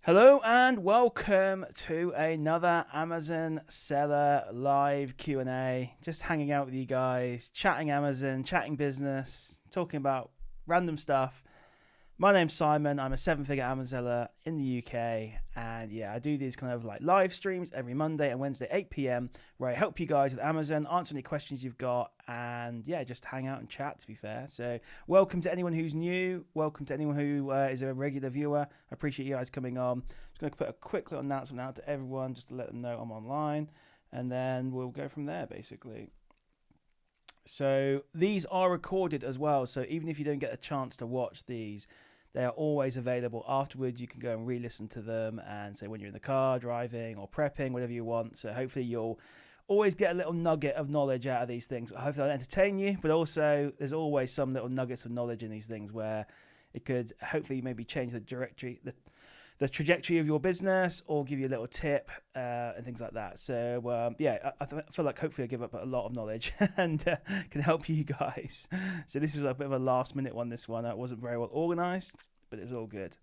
Hello and welcome to another Amazon Seller Live Q&A. Just hanging out with you guys, chatting Amazon, chatting business, talking about random stuff. My name's Simon. I'm a seven-figure Amazon seller in the UK, and yeah, I do these kind of like live streams every Monday and Wednesday, 8 p.m, where I help you guys with Amazon, answer any questions you've got, and yeah, just hang out and chat, to be fair. So welcome to anyone who's new. Welcome to anyone who is a regular viewer. I appreciate you guys coming on. I'm just going to put a quick little announcement out to everyone just to let them know I'm online, and then we'll go from there, basically. So these are recorded as well. So even if you don't get a chance to watch these, they are always available afterwards. You can go and re-listen to them and say when you're in the car, driving or prepping, whatever you want. So hopefully you'll always get a little nugget of knowledge out of these things. Hopefully they'll entertain you, but also there's always some little nuggets of knowledge in these things where it could hopefully maybe change the the trajectory of your business or give you a little tip and things like that. So yeah, I feel like hopefully I give up a lot of knowledge and can help you guys. So this is a bit of a last minute one, this one. It wasn't very well organized, but it's all good.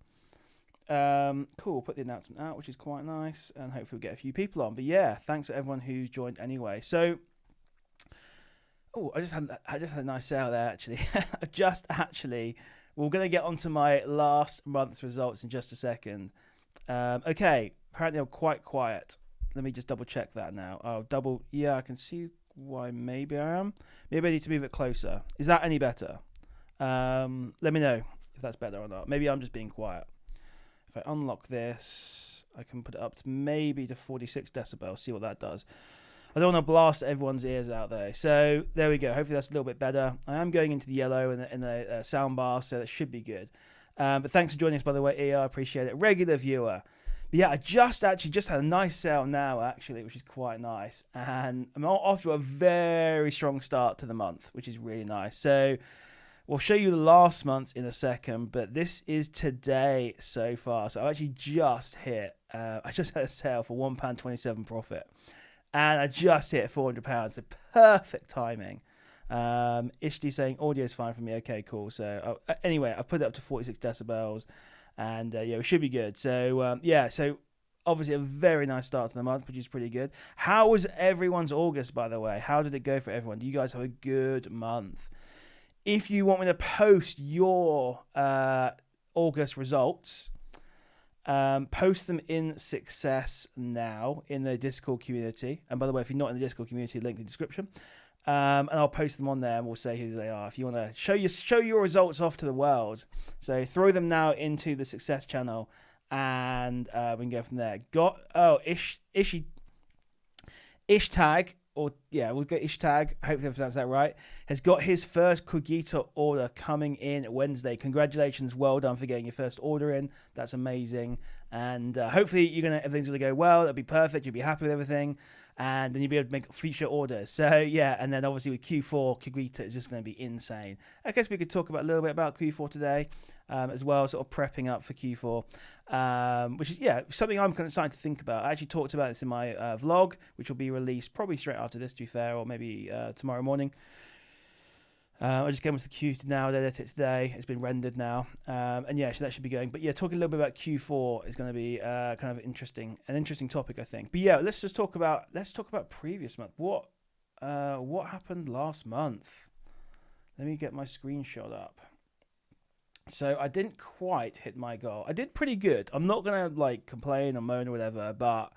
Cool, put the announcement out, which is quite nice, and hopefully we'll get a few people on. But yeah, thanks to everyone who's joined anyway. So I just had a nice sale there, actually. We're going to get onto my last month's results in just a second. Okay, apparently I'm quite quiet. Let me just double check that now. Yeah, I can see why maybe I am. Maybe I need to move it closer. Is that any better? Let me know if that's better or not. Maybe I'm just being quiet. If I unlock this, I can put it up to maybe to 46 decibels, see what that does. I don't want to blast everyone's ears out there. So there we go. Hopefully that's a little bit better. I am going into the yellow in the sound bar, so that should be good. But thanks for joining us, by the way, I appreciate it. Regular viewer. But yeah, I just had a nice sale now, actually, which is quite nice. And I'm off to a very strong start to the month, which is really nice. So we'll show you the last month in a second, but this is today so far. So I actually just hit, I just had a sale for £1.27 profit. And I just hit £400, so perfect timing. Ishti saying audio is fine for me. Okay, cool. So anyway, I've put it up to 46 decibels, and yeah, it should be good. So yeah, so obviously a very nice start to the month, which is pretty good. How was everyone's August, by the way? How did it go for everyone? Do you guys have a good month? If you want me to post your August results, post them in Success now in the Discord community. And by the way, if you're not in the Discord community, link in the description. And I'll post them on there and we'll say who they are. If you want to show your results off to the world. So throw them now into the Success channel and we can go from there. Ishtag, or yeah, we'll get Ishtag, hopefully I pronounced that right, has got his first Cogito order coming in Wednesday. Congratulations, well done for getting your first order in. That's amazing. And hopefully everything's going to go well. It'll be perfect. You'll be happy with everything. And then you'll be able to make future orders. So yeah, and then obviously with Q4, Cogito is just going to be insane. I guess we could talk a little bit about Q4 today as well, sort of prepping up for Q4, which is, yeah, something I'm kind of starting to think about. I actually talked about this in my vlog, which will be released probably straight after this, to be fair, or maybe tomorrow morning. I just came with the queue to now edit it today. It's been rendered now, and yeah, so that should be going. But yeah, talking a little bit about Q4 is going to be kind of an interesting topic, I think. But yeah, let's talk about previous month. What happened last month? Let me get my screenshot up. So I didn't quite hit my goal. I did pretty good. I'm not gonna like complain or moan or whatever, but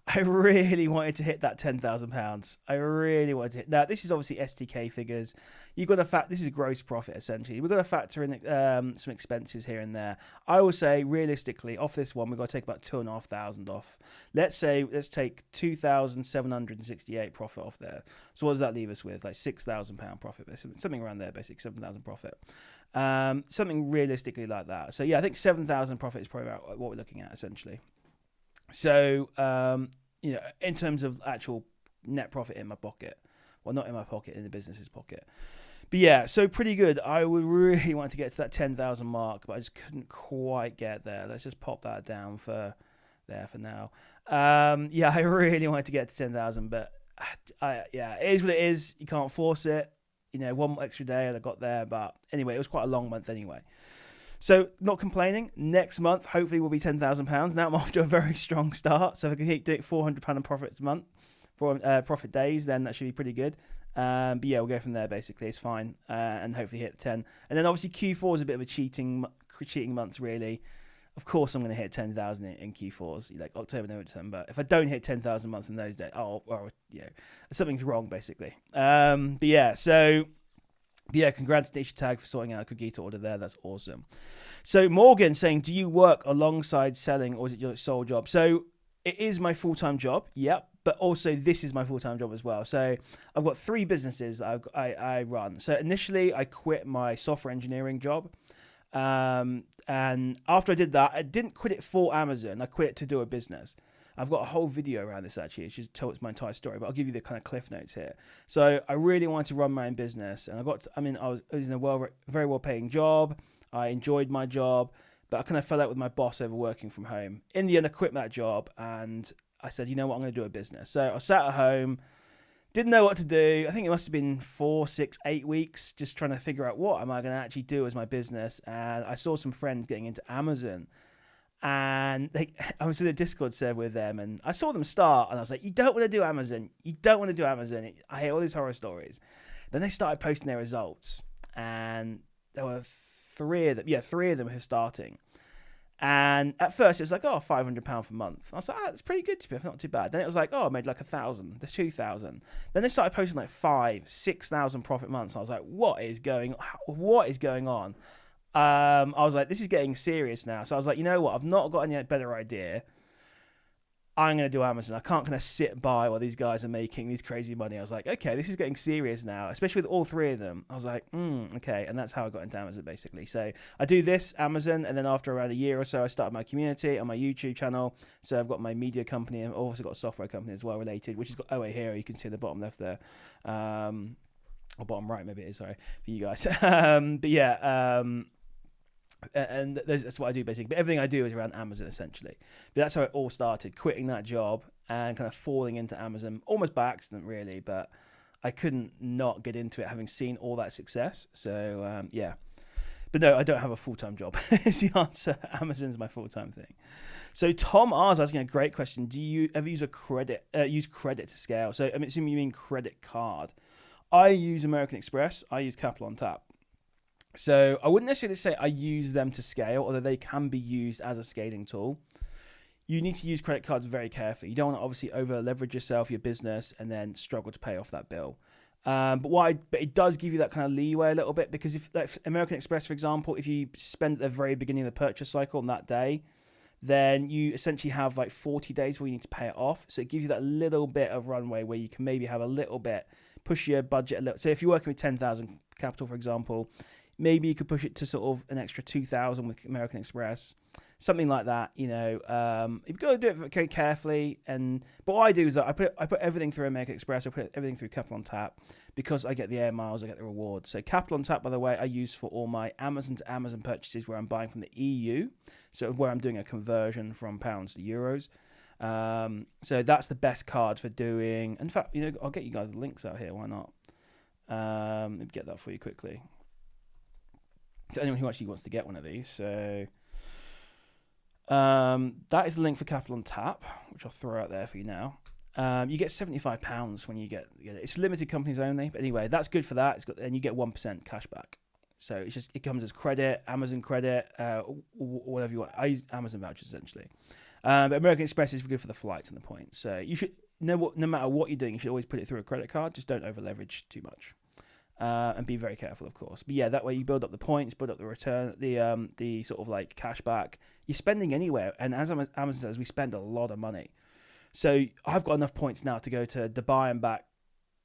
I really wanted to hit that £10,000. I really wanted to hit. Now, this is obviously STK figures. You've got to this is gross profit, essentially. We've got to factor in some expenses here and there. I will say, realistically, off this one, we've got to take about 2,500 off. Let's take 2,768 profit off there. So what does that leave us with? Like £6,000 profit, something around there, basically 7,000 profit. Something realistically like that. So yeah, I think 7,000 profit is probably about what we're looking at, essentially. So, in terms of actual net profit in my pocket, well, not in my pocket, in the business's pocket. But yeah, so pretty good. I would really want to get to that 10,000 mark, but I just couldn't quite get there. Let's just pop that down for now. Yeah, I really wanted to get to 10,000, but it is what it is. You can't force it. One extra day and I got there, but anyway, it was quite a long month anyway. So not complaining. Next month, hopefully, will be £10,000. Now I'm off to a very strong start. So if I can keep doing £400 in profits a month for profit days, then that should be pretty good. But yeah, we'll go from there. Basically, it's fine, and hopefully hit 10. And then obviously Q4 is a bit of a cheating month, really. Of course, I'm going to hit 10,000 in Q4s, like October, November, December. If I don't hit 10,000 months in those days, something's wrong, basically. But yeah, so. Yeah, congrats to Ishtag for sorting out a Cogito order there. That's awesome. So Morgan saying, do you work alongside selling or is it your sole job? So it is my full-time job, yep. But also this is my full-time job as well. So I've got 3 businesses that I run. So initially I quit my software engineering job. And after I did that, I didn't quit it for Amazon. I quit it to do a business. I've got a whole video around this actually. It just tells my entire story, but I'll give you the kind of cliff notes here. So I really wanted to run my own business, and I was in a very well paying job. I enjoyed my job, but I kind of fell out with my boss over working from home. In the end, I quit that job, and I said, you know what, I'm going to do a business. So I sat at home, didn't know what to do. I think it must have been 4, 6, 8 weeks just trying to figure out what am I going to actually do as my business. And I saw some friends getting into Amazon. And I was in a Discord server with them, and I saw them start, and I was like, you don't want to do Amazon. You don't want to do Amazon. I hear all these horror stories. Then they started posting their results, and there were 3 of them. Yeah, 3 of them who were starting. And at first, it was like, oh, £500 per month. I was like, that's pretty good to me. Not too bad. Then it was like, oh, I made like 1,000, 2,000. Then they started posting like 5,000, 6,000 profit months. I was like, what is going on? I was like, this is getting serious now. So I was like, you know what? I've not got any better idea. I'm going to do Amazon. I can't kind of sit by while these guys are making these crazy money. I was like, okay, this is getting serious now, especially with all 3 of them. I was like, okay. And that's how I got into Amazon, basically. So I do this, Amazon, and then after around a year or so, I started my community on my YouTube channel. So I've got my media company, and I've also got a software company as well related, which has got OA Hero. You can see the bottom left there. Or bottom right, maybe it is, sorry, for you guys. But yeah, and that's what I do basically. But everything I do is around Amazon essentially. But that's how it all started, quitting that job and kind of falling into Amazon, almost by accident really, but I couldn't not get into it having seen all that success. So yeah. But no, I don't have a full-time job is the answer. Amazon's my full-time thing. So Tom R is asking a great question. Do you ever use credit to scale? So I'm assuming you mean credit card. I use American Express. I use Capital on Tap. So I wouldn't necessarily say I use them to scale, although they can be used as a scaling tool. You need to use credit cards very carefully. You don't want to obviously over leverage yourself, your business, and then struggle to pay off that bill. But it does give you that kind of leeway a little bit, because if like American Express, for example, if you spend at the very beginning of the purchase cycle on that day, then you essentially have like 40 days where you need to pay it off. So it gives you that little bit of runway where you can maybe have a little bit, push your budget a little. So if you're working with 10,000 capital, for example, maybe you could push it to sort of an extra 2,000 with American Express, something like that. You know, you've got to do it very carefully. But what I do is that I put everything through American Express. I put everything through Capital on Tap because I get the air miles, I get the rewards. So Capital on Tap, by the way, I use for all my Amazon to Amazon purchases where I'm buying from the EU. So where I'm doing a conversion from pounds to euros. So that's the best card for doing. In fact, you know, I'll get you guys the links out here. Why not? Let me get that for you quickly. To anyone who actually wants to get one of these. So that is the link for Capital on Tap, which I'll throw out there for you now. You get £75 when you get it. It's limited companies only, but anyway, that's good for that. And you get 1% cash back. So it comes as credit, Amazon credit, whatever you want. I use Amazon vouchers essentially. But American Express is good for the flights and the points. So you should no matter what you're doing, you should always put it through a credit card. Just don't over leverage too much. And be very careful, of course. But yeah, that way you build up the points, build up the return, the sort of like cash back. You're spending anywhere, and as Amazon says, we spend a lot of money. So I've got enough points now to go to Dubai and back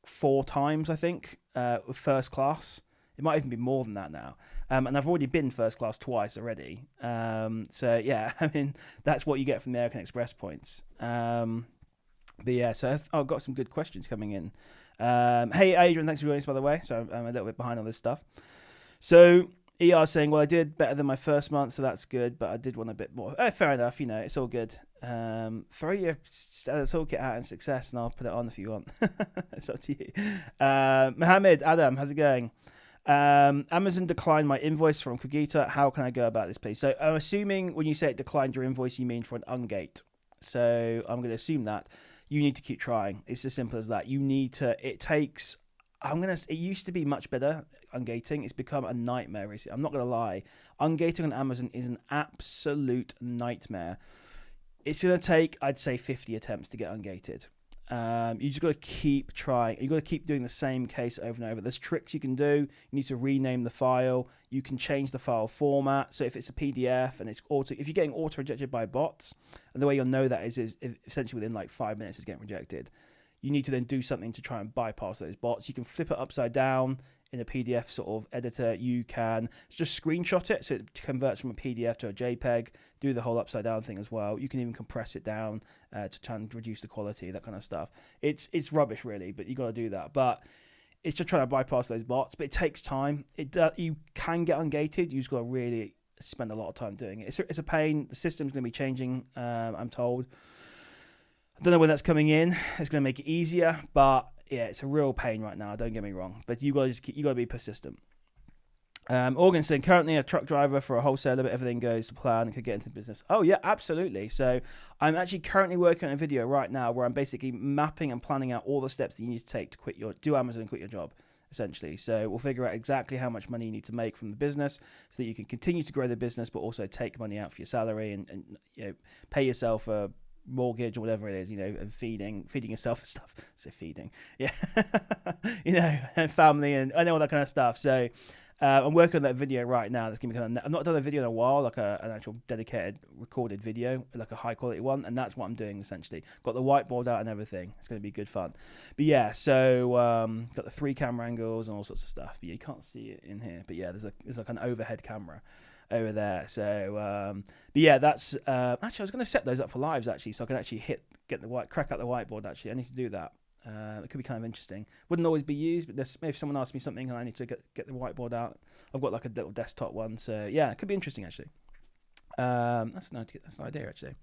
4 times, I think, with first class. It might even be more than that now. And I've already been first class twice already. So yeah, I mean, that's what you get from the American Express points. But yeah, so I've got some good questions coming in. Hey Adrian, thanks for joining us, by the way. So I'm a little bit behind on this stuff. So ER saying, well, I did better than my first month, so that's good, but I did want a bit more. Fair enough, you know, it's all good. Throw your toolkit out in success and I'll put it on if you want. It's up to you. Mohammed Adam, how's it going? Amazon declined my invoice from Cogita. How can I go about this, please? So I'm assuming when you say it declined your invoice, you mean for an ungate. So I'm going to assume that you need to keep trying. It's as simple as that. You need to. It takes. It used to be much better, ungating. It's become a nightmare. I'm not going to lie. Ungating on Amazon is an absolute nightmare. It's going to take, I'd say, 50 attempts to get ungated. You just got to keep trying. You got to keep doing the same case over and over. There's tricks you can do. You need to rename the file. You can change the file format. So if it's a PDF and it's if you're getting auto rejected by bots, and the way you'll know that is essentially within like 5 minutes it's getting rejected. You need to then do something to try and bypass those bots. You can flip it upside down in a PDF sort of editor. You can just screenshot it so it converts from a PDF to a JPEG. Do the whole upside down thing as well. You can even compress it down to try and reduce the quality, that kind of stuff. It's rubbish really, but you got to do that. But it's just trying to bypass those bots. But it takes time. You can get ungated. You just got to really spend a lot of time doing it. It's a pain. The system's going to be changing, I'm told. I don't know when that's coming in. It's going to make it easier, but yeah, it's a real pain right now. Don't get me wrong, but you got to be persistent. Organ saying currently a truck driver for a wholesaler, but everything goes to plan and could get into the business. Oh yeah, absolutely. So I'm actually currently working on a video right now where I'm basically mapping and planning out all the steps that you need to take to do Amazon and quit your job, essentially. So we'll figure out exactly how much money you need to make from the business so that you can continue to grow the business, but also take money out for your salary and pay yourself a mortgage or whatever it is, and feeding yourself and stuff. So feeding, yeah, and family and all that kind of stuff. So I'm working on that video right now. That's gonna be I've not done a video in a while, like an actual dedicated recorded video, like a high quality one, and that's what I'm doing essentially. Got the whiteboard out and everything. It's gonna be good fun. But yeah, so got the 3 camera angles and all sorts of stuff. But you can't see it in here. But yeah, there's like an overhead camera over there. So but yeah, that's actually I was going to set those up for lives actually, so I could actually crack out the whiteboard. Actually, I need to do that. It could be kind of interesting. Wouldn't always be used, but maybe if someone asks me something and I need to get the whiteboard out, I've got like a little desktop one. So yeah, it could be interesting actually. That's an idea actually.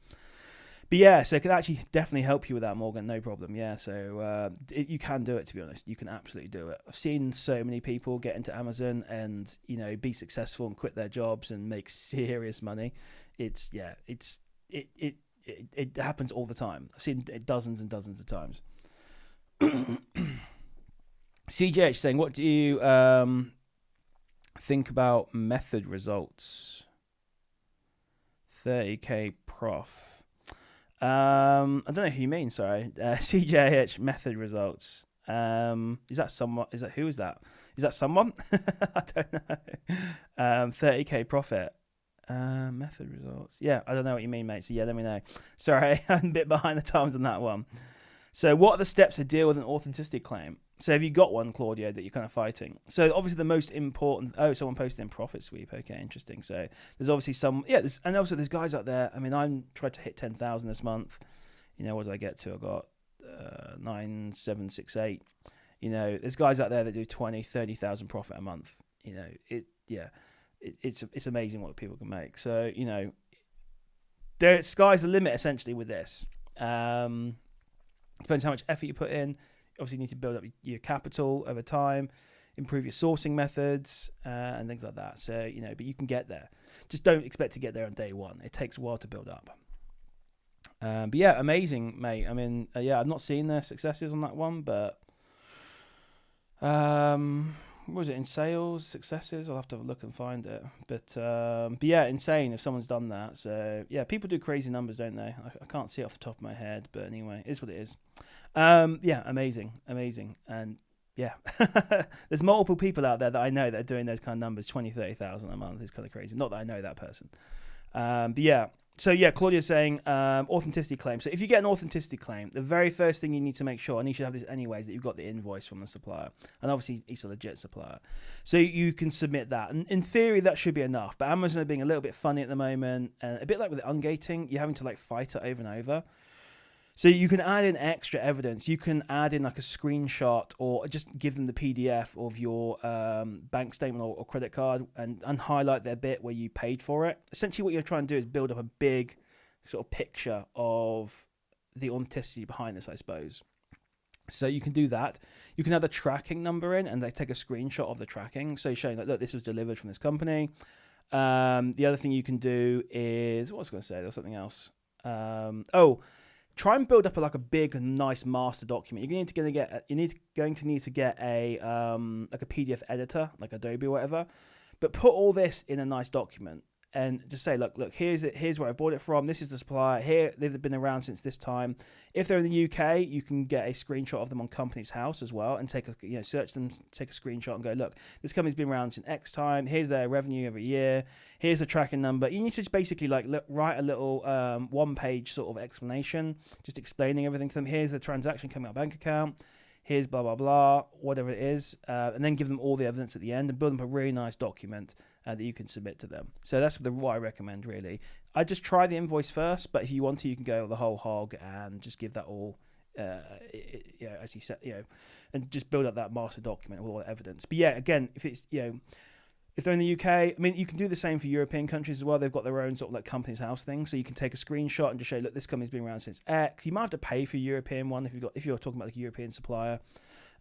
But yeah, so it could actually definitely help you with that, Morgan. No problem. Yeah, so you can do it. To be honest, you can absolutely do it. I've seen so many people get into Amazon and be successful and quit their jobs and make serious money. It happens all the time. I've seen it dozens and dozens of times. CJH saying, what do you think about method results? 30k prof. I don't know who you mean. Sorry, CJH method results. Is that someone? Who is that? Is that someone? I don't know. 30k profit. Method results. Yeah, I don't know what you mean, mate. So yeah, let me know. Sorry, I'm a bit behind the times on that one. So what are the steps to deal with an authenticity claim? So have you got one, Claudio, that you're kind of fighting? So obviously the most important... Oh, someone posted in Profit Sweep. Okay, interesting. So there's obviously some... Yeah, and also there's guys out there. I mean, I'm trying to hit 10,000 this month. What did I get to? I got 9,768. There's guys out there that do 20, 30,000 profit a month. It's amazing what people can make. So, sky's the limit essentially with this. Depends how much effort you put in. Obviously, you need to build up your capital over time, improve your sourcing methods, and things like that. So, but you can get there. Just don't expect to get there on day one. It takes a while to build up. But yeah, amazing, mate. I mean, I've not seen the successes on that one, but what was it in sales successes? I'll have to have a look and find it. But yeah, insane if someone's done that. So yeah, people do crazy numbers, don't they? I can't see it off the top of my head, but anyway, it is what it is. Yeah, amazing, and yeah, there's multiple people out there that I know that are doing those kind of numbers, 20, 30,000 a month. It's kind of crazy. Not that I know that person, but yeah. So yeah, Claudia's saying authenticity claim. So if you get an authenticity claim, the very first thing you need to make sure, and you should have this anyways, that you've got the invoice from the supplier. And obviously he's a legit supplier. So you can submit that. And in theory, that should be enough. But Amazon are being a little bit funny at the moment. And a bit like with the ungating, you're having to fight it over and over. So you can add in extra evidence. You can add in a screenshot or just give them the PDF of your bank statement or credit card and highlight their bit where you paid for it. Essentially what you're trying to do is build up a big sort of picture of the authenticity behind this, I suppose. So you can do that. You can have the tracking number in, and they take a screenshot of the tracking, so showing that, look, this was delivered from this company. The other thing you can do is, what was I going to say? There was something else. Try and build up a big, nice master document. You're going to need to get a like a PDF editor, like Adobe or whatever. But put all this in a nice document and just say, look, here's it. Here's where I bought it from. This is the supplier. Here, they've been around since this time. If they're in the UK, you can get a screenshot of them on Companies House as well, and search them, take a screenshot, and go, look, this company's been around since X time. Here's their revenue every year. Here's the tracking number. You need to just basically write a little one-page sort of explanation, just explaining everything to them. Here's the transaction coming out of bank account. Here's blah, blah, blah, whatever it is, and then give them all the evidence at the end and build them a really nice document that you can submit to them. So that's what I recommend, really. I just try the invoice first, but if you want to, you can go the whole hog and just give that all, as you said, and just build up that master document with all the evidence. But yeah, again, if it's, if they're in the UK, I mean, you can do the same for European countries as well. They've got their own sort of like Companies House thing, so you can take a screenshot and just show, look, this company's been around since X. You might have to pay for a European one if you're talking about like a European supplier.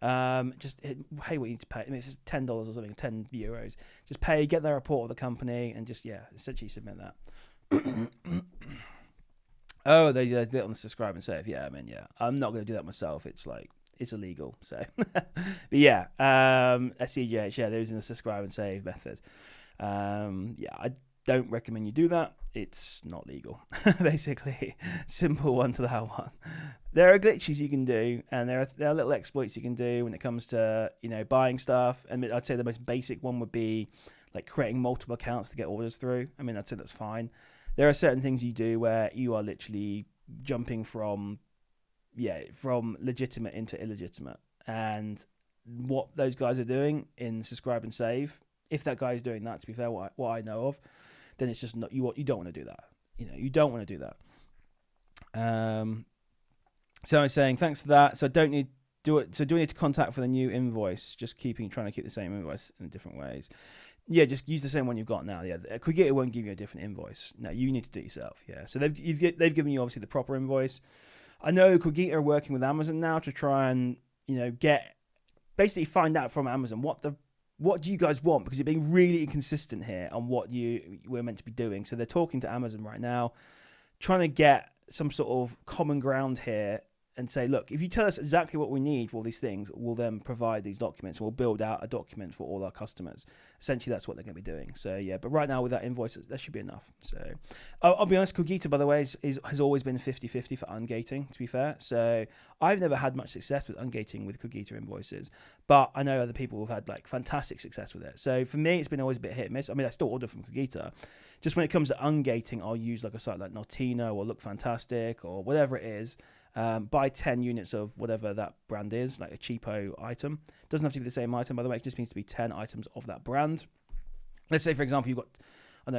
Pay what you need to pay. I mean, it's $10 or something, €10. Just pay, get their report of the company, and just essentially submit that. Oh, they did it on the subscribe and save. Yeah, I mean, I'm not going to do that myself. It's illegal. So, but yeah, SCGH, they're using the subscribe and save method. I don't recommend you do that. It's not legal, basically. Simple one to that one. There are glitches you can do, and there are little exploits you can do when it comes to buying stuff. And I'd say the most basic one would be like creating multiple accounts to get orders through. I mean, I'd say that's fine. There are certain things you do where you are literally jumping from legitimate into illegitimate, and what those guys are doing in subscribe and save, if that guy is doing that, to be fair, what I know of, then it's just not you don't want to do that. You don't want to do that. So I was saying, thanks for that. So do we need to contact for the new invoice? Just trying to keep the same invoice in different ways. Yeah, just use the same one you've got now. Yeah, Cogito won't give you a different invoice. No, you need to do it yourself. Yeah, so they've given you obviously the proper invoice. I know Cogito are working with Amazon now to try and basically find out from Amazon what do you guys want, because you're being really inconsistent here on what we're meant to be doing. So they're talking to Amazon right now, trying to get some sort of common ground here and say, look, if you tell us exactly what we need for all these things, we'll then provide these documents, and we'll build out a document for all our customers. Essentially, that's what they're going to be doing. So yeah, but right now with that invoice, that should be enough. So I'll be honest, Cogito, by the way, has always been 50-50 for ungating, to be fair. So I've never had much success with ungating with Cogito invoices, but I know other people who've had like fantastic success with it. So for me, it's been always a bit hit and miss. I mean, I still order from Cogito. Just when it comes to ungating, I'll use like a site like Notino or Look Fantastic or whatever it is. Buy 10 units of whatever that brand is, like a cheapo item. It doesn't have to be the same item, by the way. It just needs to be 10 items of that brand. Let's say, for example, you've got,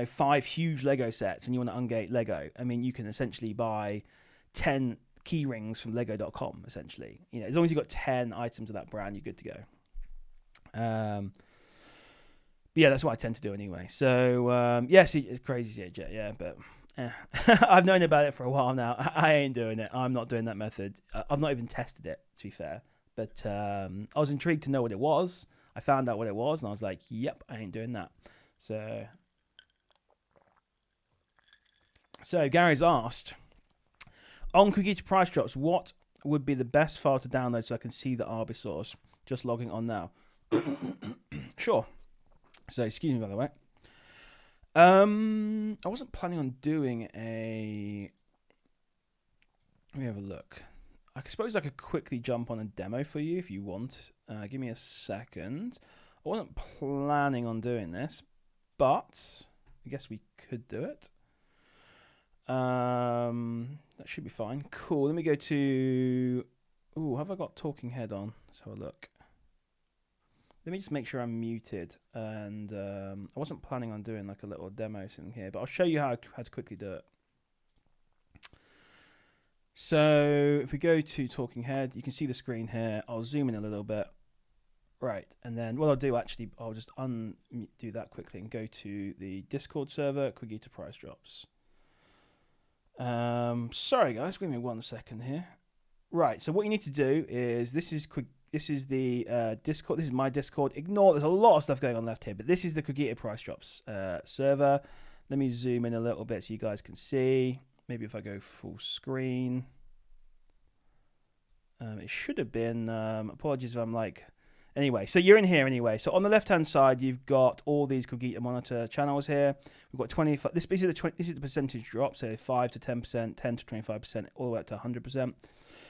5 huge Lego sets and you want to ungate Lego. I mean, you can essentially buy 10 key rings from Lego.com, essentially. As long as you've got 10 items of that brand, you're good to go. But yeah, that's what I tend to do anyway. So, see, it's crazy, yeah, but... I've known about it for a while now. I ain't doing it. I'm not doing that method. I've not even tested it, to be fair. But I was intrigued to know what it was. I found out what it was, and I was like, yep, I ain't doing that. So Gary's asked, on Cogito price drops, what would be the best file to download so I can see the Arby source? Just logging on now. Sure. So, excuse me, by the way. I wasn't planning on doing let me have a look. I suppose I could quickly jump on a demo for you if you want. Give me a second. I wasn't planning on doing this, but I guess we could do it. That should be fine. Cool. Let me go to... Ooh, have I got Talking Head on? Let's have a look. Let me just make sure I'm muted, and I wasn't planning on doing like a little demo thing here, but I'll show you how to quickly do it. So if we go to Talking Head, you can see the screen here. I'll zoom in a little bit. Right, and then what I'll do actually, I'll just undo that quickly and go to the Discord server, Cogito price drops. Sorry guys, give me 1 second here. Right. So what you need to do is this is quick. This is the Discord. This is my Discord. Ignore. There's a lot of stuff going on left here, but this is the Cogito price drops server. Let me zoom in a little bit so you guys can see. Maybe if I go full screen. It should have been. Apologies if I'm like. Anyway, so you're in here anyway. So on the left-hand side, you've got all these Cogito monitor channels here. We've got 25. This is the percentage drop, so 5 to 10%, 10 to 25%, all the way up to 100%.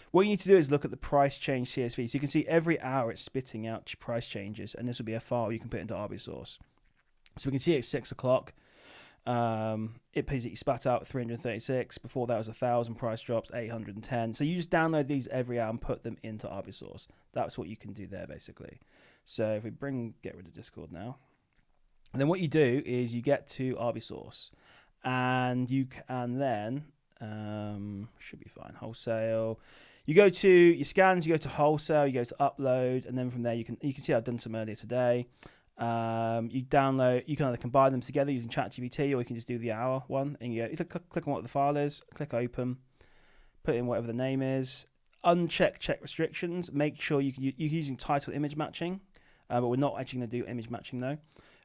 What you need to do is look at the price change CSV. So you can see every hour it's spitting out price changes, and this will be a file you can put into RBSource. So we can see at 6 o'clock. It basically spat out 336. Before that was 1,000 price drops, 810. So you just download these every hour and put them into RBSource. That's what you can do there basically. So if we get rid of Discord now, and then what you do is you get to RBSource, and you can then should be fine. Wholesale. You go to your scans. You go to wholesale. You go to upload, and then from there you can see I've done some earlier today. You download. You can either combine them together using ChatGPT, or you can just do the hour one. And you click on what the file is, click open, put in whatever the name is, check restrictions. Make sure you're using title image matching, but we're not actually going to do image matching though.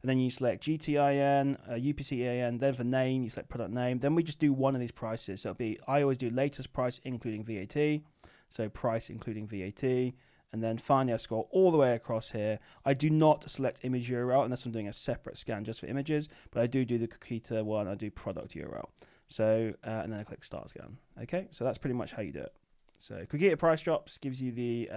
And then you select GTIN, UPC-EAN. Then for name, you select product name. Then we just do one of these prices. So I always do latest price including VAT. So price including VAT. And then finally, I scroll all the way across here. I do not select image URL unless I'm doing a separate scan just for images, but I do the Cogito one. I do product URL. So, and then I click start scan. Okay, so that's pretty much how you do it. So Cogito price drops gives you the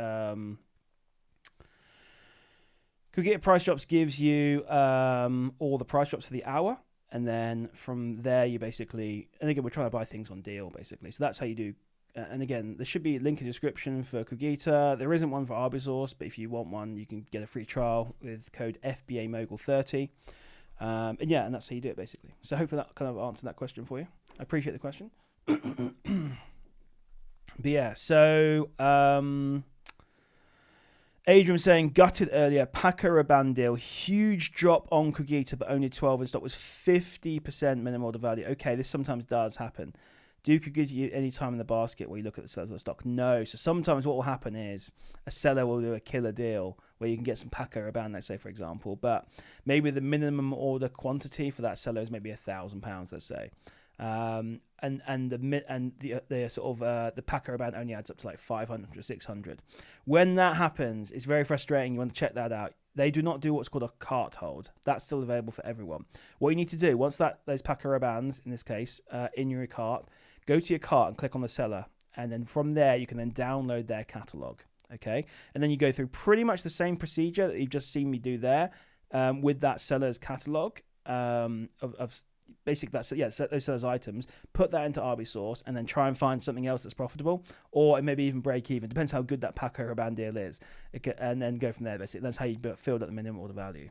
Cogito price drops gives you all the price drops for the hour, and then from there you basically, and again we're trying to buy things on deal basically. So that's how you do. And again, there should be a link in the description for Cogito. There isn't one for RBSource, but if you want one, you can get a free trial with code FBAMogul30. And yeah, and that's how you do it basically. So hopefully that kind of answered that question for you. I appreciate the question. But yeah, so Adrian was saying, gutted earlier, Paco Rabanne deal, huge drop on Cogito, but only 12 in stock, was 50% minimum order value. Okay, this sometimes does happen. Do Cogito any time in the basket where you look at the sellers of the stock? No. So sometimes what will happen is a seller will do a killer deal where you can get some Paco Rabanne, let's say, for example, but maybe the minimum order quantity for that seller is maybe £1,000, let's say. And the sort of the Paco Rabanne only adds up to like 500 or 600. When that happens, it's very frustrating. You want to check that out. They do not do what's called a cart hold. That's still available for everyone. What you need to do once those Paco Rabannes, in this case, in your cart, go to your cart and click on the seller, and then from there you can then download their catalog. Okay, and then you go through pretty much the same procedure that you've just seen me do there with that seller's catalog of basically those seller's items. Put that into RBSource and then try and find something else that's profitable, or maybe even break even. Depends how good that Paco Rabanne deal is, and then go from there. Basically, that's how you build up the minimum order value.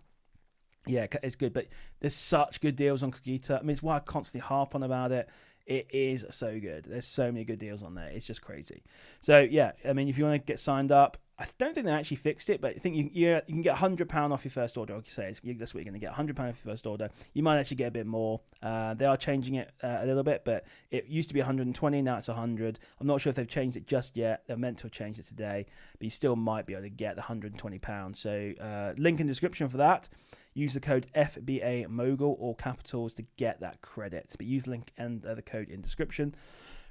Yeah, it's good, but there's such good deals on Cogito. I mean, it's why I constantly harp on about it. It is so good. There's so many good deals on there. It's just crazy. So yeah, I mean, if you want to get signed up, I don't think they actually fixed it, but I think you can get £100 off your first order. Like you say, that's what you're going to get, £100 off your first order. You might actually get a bit more. They are changing it a little bit, but it used to be 120, now it's 100. I'm not sure if they've changed it just yet. They're meant to have changed it today, but you still might be able to get the £120. So link in the description for that. Use the code FBAMogul, all capitals, to get that credit. But use the link and the code in description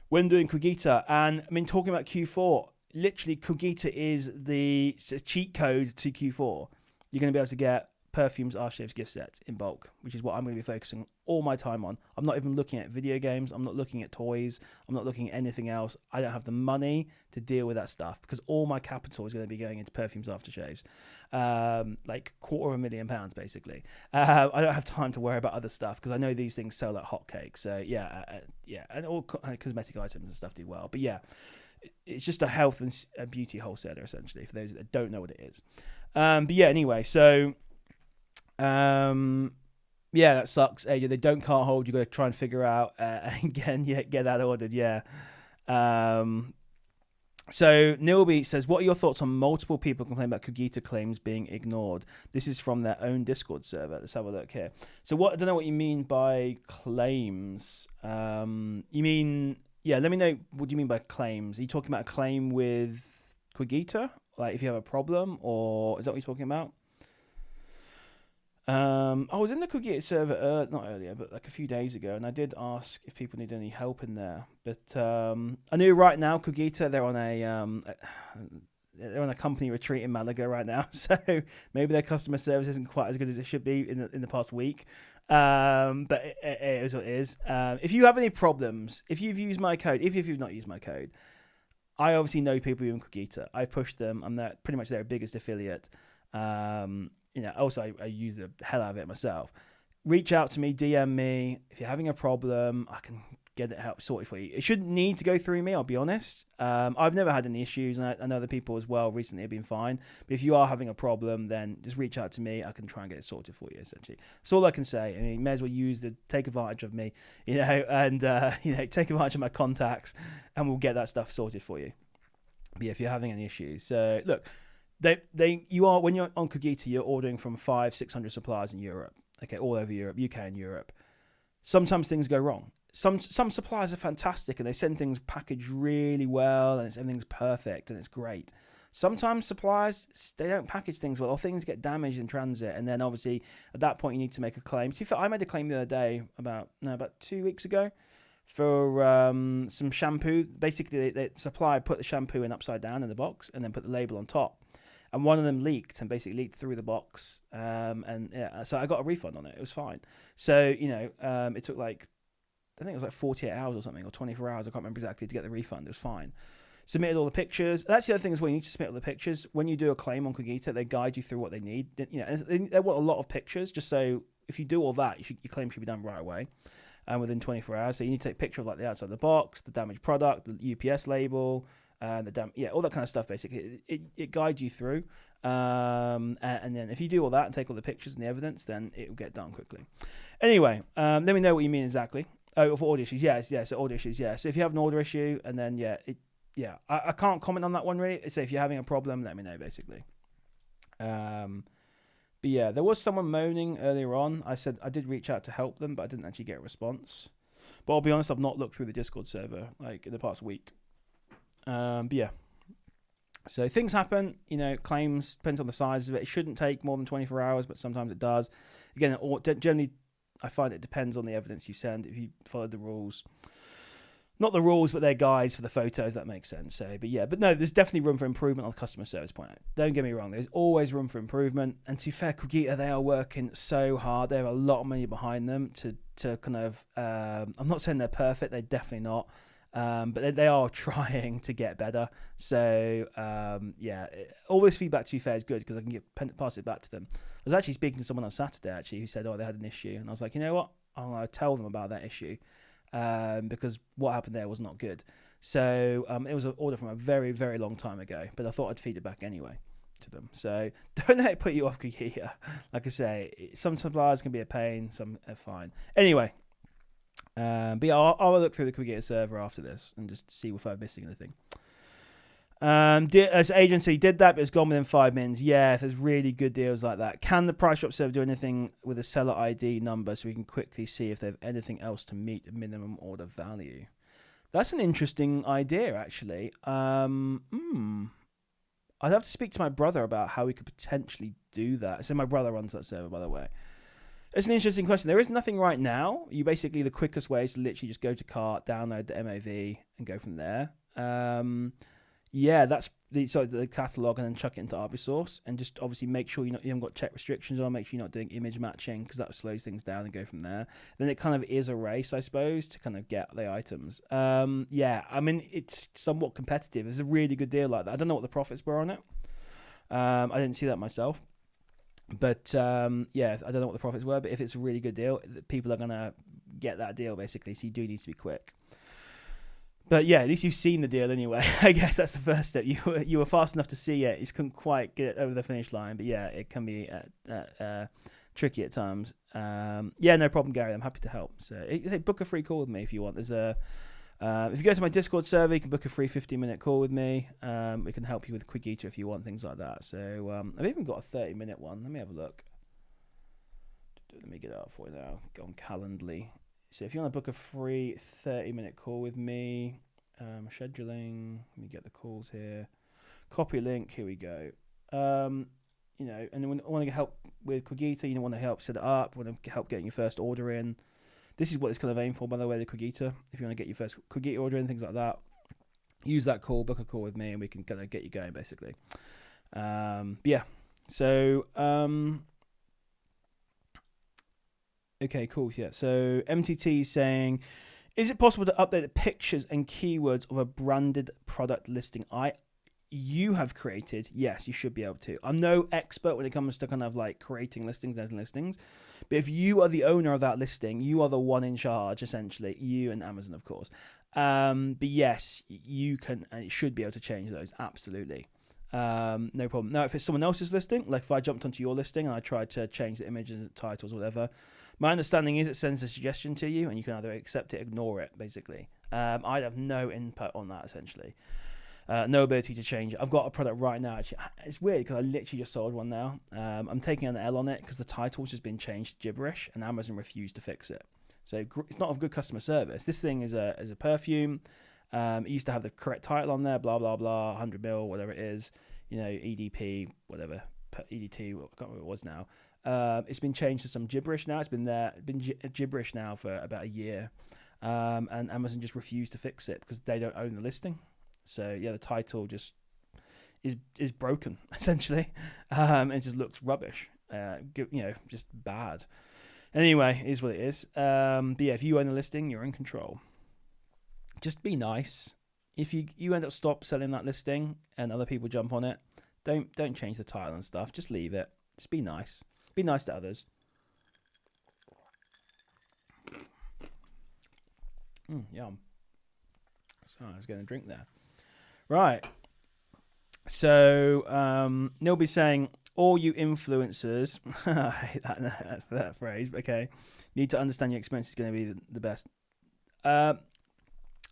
when doing Cogito. And I mean, talking about Q4, literally Cogito is the cheat code to Q4. You're going to be able to get perfumes, aftershaves, gift sets in bulk, which is what I'm going to be focusing all my time on. I'm not even looking at video games. I'm not looking at toys. I'm not looking at anything else. I don't have the money to deal with that stuff because all my capital is going to be going into perfumes, aftershaves, like £250,000 basically. I don't have time to worry about other stuff because I know these things sell like hotcakes. So yeah, and all cosmetic items and stuff do well. But yeah, it's just a health and beauty wholesaler essentially for those that don't know what it is. But yeah, anyway, so. Yeah, that sucks. They don't cart hold. You got to try and figure out again. Yeah, get that ordered. Yeah. So Nilby says, "What are your thoughts on multiple people complaining about Cogito claims being ignored?" This is from their own Discord server. Let's have a look here. So I don't know what you mean by claims. You mean Yeah, let me know. What do you mean by claims? Are you talking about a claim with Quigita? Like if you have a problem, or is that what you're talking about? I was in the Quigita server, not earlier, but like a few days ago, and I did ask if people need any help in there. But I knew right now Quigita, they're on a company retreat in Malaga right now, so maybe their customer service isn't quite as good as it should be in the past week. But it is what it is. If you have any problems, if you've used my code, if you've not used my code, I obviously know people who in Quigita. I pushed them. I'm pretty much their biggest affiliate. Also I use the hell out of it myself. Reach out to me, DM me if you're having a problem. I can get it help sorted for you. It shouldn't need to go through me, I'll be honest. I've never had any issues, and I know other people as well recently have been fine. But if you are having a problem, then just reach out to me. I can try and get it sorted for you, essentially. That's all I can say. I mean, you may as well take advantage of me, and take advantage of my contacts, and we'll get that stuff sorted for you. But yeah, if you're having any issues, so look, when you're on Quigita, you're ordering from 500-600 suppliers in Europe, okay, all over Europe, UK and Europe. Sometimes things go wrong. Some suppliers are fantastic and they send things packaged really well and everything's perfect and it's great. Sometimes suppliers, they don't package things well, or things get damaged in transit, and then obviously at that point you need to make a claim. I made a claim the other day about 2 weeks ago for some shampoo. Basically, the supplier put the shampoo in upside down in the box and then put the label on top. And one of them leaked and basically leaked through the box. So I got a refund on it. It was fine. So, it took I think it was 48 hours or something, or 24 hours. I can't remember exactly, to get the refund. It was fine. Submitted all the pictures. That's the other thing as well. You need to submit all the pictures. When you do a claim on Quigita, they guide you through what they need. They want a lot of pictures, just so if you do all that, your claim should be done right away and within 24 hours. So you need to take a picture of the outside of the box, the damaged product, the UPS label, all that kind of stuff. Basically, it guides you through, and then if you do all that and take all the pictures and the evidence, then it will get done quickly. Anyway, let me know what you mean exactly. Oh, for order issues, yes. So order issues, yeah. So if you have an order issue, and then I can't comment on that one really. So if you're having a problem, let me know basically. But yeah, there was someone moaning earlier on. I said I did reach out to help them, but I didn't actually get a response. But I'll be honest, I've not looked through the Discord server in the past week. But yeah, so things happen. Claims depends on the size of it. It shouldn't take more than 24 hours, but sometimes it does. Again, generally, I find it depends on the evidence you send. If you follow the rules, not the rules, but their guides for the photos, that makes sense. So, but no, there's definitely room for improvement on the customer service point. Don't get me wrong. There's always room for improvement. And to be fair, Quigita, they are working so hard. They have a lot of money behind them to kind of. I'm not saying they're perfect. They're definitely not. But they are trying to get better. So, all this feedback, to be fair, is good because I can pass it back to them. I was actually speaking to someone on Saturday, who said, they had an issue. And I was like, you know what? I'm going to tell them about that issue because what happened there was not good. So, it was an order from a very, very long time ago, but I thought I'd feed it back anyway to them. So, don't let it put you off Quigita. Like I say, some suppliers can be a pain, some are fine. Anyway. But yeah, I'll look through the Quigita server after this and just see if I'm missing anything. As agency did that, but it's gone within 5 minutes. Yeah, if there's really good deals like that. Can the Price Drop server do anything with a seller ID number so we can quickly see if they have anything else to meet a minimum order value? That's an interesting idea, actually. I'd have to speak to my brother about how we could potentially do that. So my brother runs that server, by the way. It's an interesting question. There is nothing right now. The quickest way is to literally just go to cart, download the MAV, and go from there. That's the catalog, and then chuck it into Arbisource, and just obviously make sure you haven't got check restrictions on. Make sure you're not doing image matching because that slows things down, and go from there. Then it kind of is a race, I suppose, to kind of get the items. It's somewhat competitive. It's a really good deal like that. I don't know what the profits were on it. I didn't see that myself. But I don't know what the profits were, but if it's a really good deal, people are going to get that deal basically, so you do need to be quick. But yeah, at least you've seen the deal anyway. I guess that's the first step. You were fast enough to see it. You just couldn't quite get it over the finish line, but yeah, it can be tricky at times. No problem, Gary. I'm happy to help. So book a free call with me if you want. There's if you go to my Discord server, you can book a free 15-minute call with me. We can help you with Quigita if you want, things like that. So I've even got a 30-minute one. Let me have a look. Let me get it up for you now. Go on Calendly. So if you want to book a free 30-minute call with me, scheduling, let me get the calls here. Copy link, here we go. You know, and when I want to help with Cogito, you want to help set it up, want to help getting your first order in. This is what it's kind of aimed for, by the way, the Cogito. If you want to get your first Cogito order in, things like that, use that call, book a call with me, and we can kind of get you going, basically. Yeah. So, okay, cool. Yeah. So MTT saying, is it possible to update the pictures and keywords of a branded product listing you have created? Yes, you should be able to. I'm no expert when it comes to kind of like creating listings and listings, but if you are the owner of that listing, you are the one in charge, essentially, you and Amazon, of course. But yes, you can and should be able to change those. Absolutely. No problem. Now, if it's someone else's listing, like if I jumped onto your listing and I tried to change the images, titles, whatever, my understanding is it sends a suggestion to you and you can either accept it, ignore it, basically. I'd have no input on that, essentially. No ability to change it. I've got a product right now. Actually, it's weird because I literally just sold one now. I'm taking an L on it because the title's just been changed to gibberish and Amazon refused to fix it. So it's not of good customer service. This thing is a perfume. It used to have the correct title on there, blah, blah, blah, 100 mil, whatever it is, you know, EDP, whatever, EDT, I can't remember what it was now. It's been changed to some gibberish now. It's been gibberish now for about a year. And Amazon just refused to fix it because they don't own the listing. So, yeah, the title just is broken, essentially. It just looks rubbish, you know, just bad. Anyway, it is what it is. But, yeah, if you own the listing, you're in control. Just be nice. If you end up stop selling that listing and other people jump on it, don't change the title and stuff. Just leave it. Just be nice. Be nice to others. Yum. Sorry, I was getting a drink there. Right. So Nilby's saying, all you influencers, I hate that phrase, but okay, need to understand your experience is going to be the best.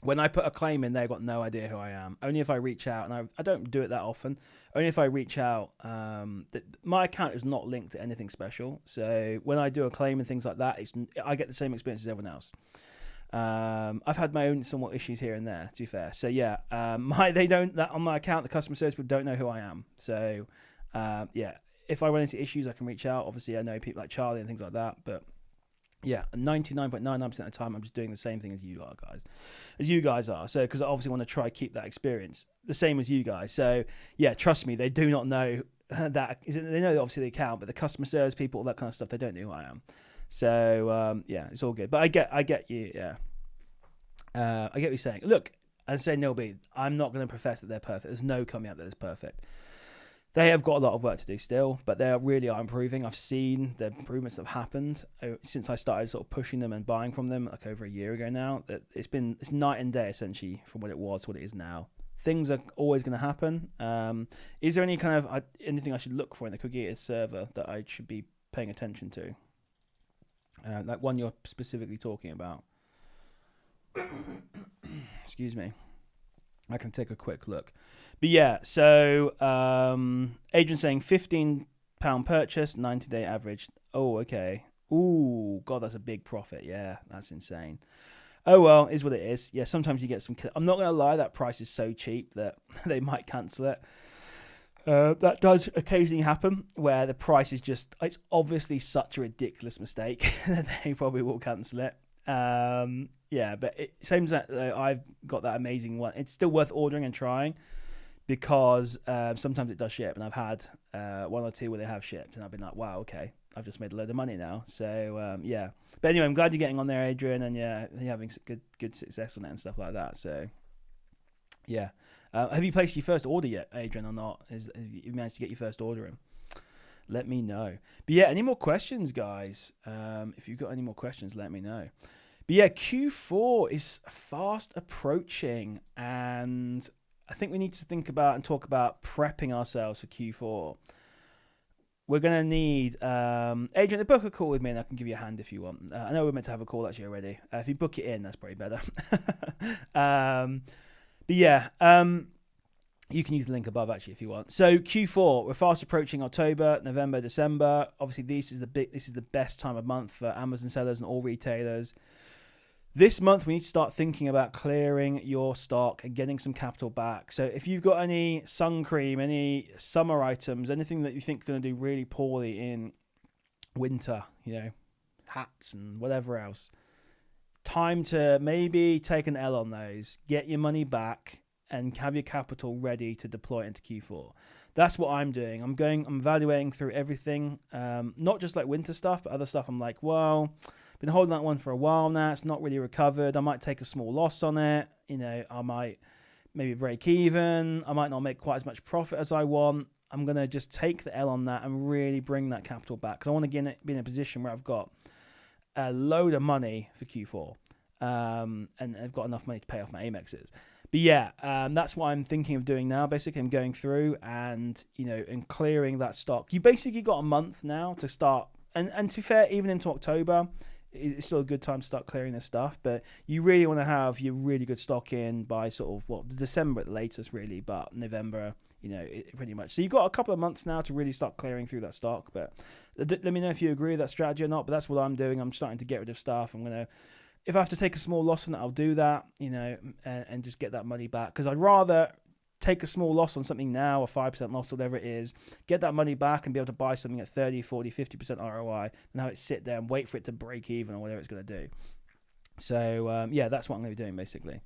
When I put a claim in, they've got no idea who I am. Only if I reach out, and I don't do it that often, only if I reach out, my account is not linked to anything special. So when I do a claim and things like that, I get the same experience as everyone else. I've had my own somewhat issues here and there, to be fair. So yeah, on my account, the customer service people don't know who I am. So yeah, if I run into issues, I can reach out. Obviously, I know people like Charlie and things like that, but yeah, 99.99% of the time, I'm just doing the same thing as you guys are. So, because I obviously want to try keep that experience the same as you guys. So, yeah, trust me, they do not know that. They know obviously the account, but the customer service people, all that kind of stuff, they don't know who I am. So, yeah, it's all good. But I get you. Yeah, I get what you're saying. Look, I say Nilby, I'm not going to profess that they're perfect. There's no coming out that is perfect. They have got a lot of work to do still, but they really are improving. I've seen the improvements that have happened since I started sort of pushing them and buying from them like over a year ago now. It's night and day essentially from what it was to what it is now. Things are always going to happen. Is there any kind of anything I should look for in the Cogito server that I should be paying attention to? Like one you're specifically talking about. Excuse me. I can take a quick look. But yeah, so Adrian saying £15 purchase, 90-day average. Oh, okay. Ooh, God, that's a big profit. Yeah, that's insane. Oh, well, is what it is. Yeah, sometimes you get some... I'm not going to lie, that price is so cheap that they might cancel it. That does occasionally happen where the price is just... It's obviously such a ridiculous mistake that they probably will cancel it. Yeah, but it seems that I've got that amazing one. It's still worth ordering and trying because sometimes it does ship, and I've had one or two where they have shipped, and I've been like, wow, okay, I've just made a load of money now. So yeah, but anyway, I'm glad you're getting on there, Adrian, and yeah, you're having good success on it and stuff like that. So yeah, have you placed your first order yet, Adrian, or not? Have you managed to get your first order in? Let me know. But yeah, any more questions, guys? If you've got any more questions, let me know. But yeah, Q4 is fast approaching, and I think we need to think about and talk about prepping ourselves for Q4. We're going to need... Adrian, to book a call with me, and I can give you a hand if you want. I know we're meant to have a call actually already. If you book it in, that's probably better. But yeah... you can use the link above actually if you want. So Q4, we're fast approaching October, November, December. Obviously, this is the best time of month for Amazon sellers and all retailers. This month, we need to start thinking about clearing your stock and getting some capital back. So if you've got any sun cream, any summer items, anything that you think is going to do really poorly in winter, hats and whatever else, time to maybe take an L on those, get your money back, and have your capital ready to deploy into Q4. That's what I'm doing. I'm evaluating through everything, not just like winter stuff, but other stuff. I'm like, well, been holding that one for a while now. It's not really recovered. I might take a small loss on it. I might maybe break even. I might not make quite as much profit as I want. I'm going to just take the L on that and really bring that capital back because I want to be in a position where I've got a load of money for Q4 and I've got enough money to pay off my Amexes. But yeah, that's what I'm thinking of doing now. Basically, I'm going through and clearing that stock. You basically got a month now to start. And to be fair, even into October, it's still a good time to start clearing this stuff. But you really want to have your really good stock in by sort of December at the latest, really. But November, pretty much. So you've got a couple of months now to really start clearing through that stock. But let me know if you agree with that strategy or not. But that's what I'm doing. I'm starting to get rid of stuff. If I have to take a small loss on it, I'll do that, and just get that money back. Because I'd rather take a small loss on something now, a 5% loss, whatever it is, get that money back and be able to buy something at 30, 40, 50% ROI, and have it sit there and wait for it to break even or whatever it's going to do. So, that's what I'm going to be doing, basically.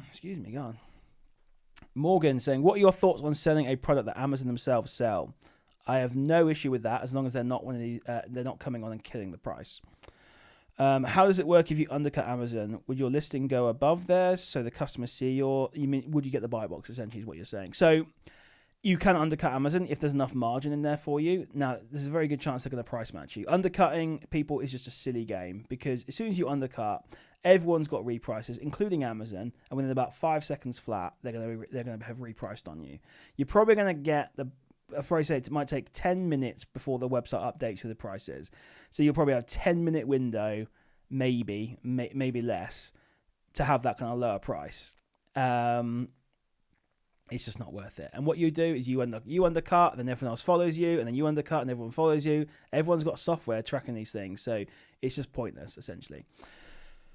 Excuse me, go on. Morgan saying, what are your thoughts on selling a product that Amazon themselves sell? I have no issue with that as long as they're not they're not coming on and killing the price. How does it work if you undercut Amazon? Would your listing go above theirs so the customers see would you get the buy box, essentially is what you're saying. So you can undercut Amazon if there's enough margin in there for you. Now, there's a very good chance they're going to price match you. Undercutting people is just a silly game because as soon as you undercut, everyone's got reprices, including Amazon, and within about 5 seconds flat, they're going to have repriced on you. You're probably going to get I'll probably say it might take 10 minutes before the website updates with the prices. So you'll probably have a 10-minute window, maybe less, to have that kind of lower price. It's just not worth it. And what you do is you undercut, and then everyone else follows you, and then you undercut, and everyone follows you. Everyone's got software tracking these things, so it's just pointless, essentially.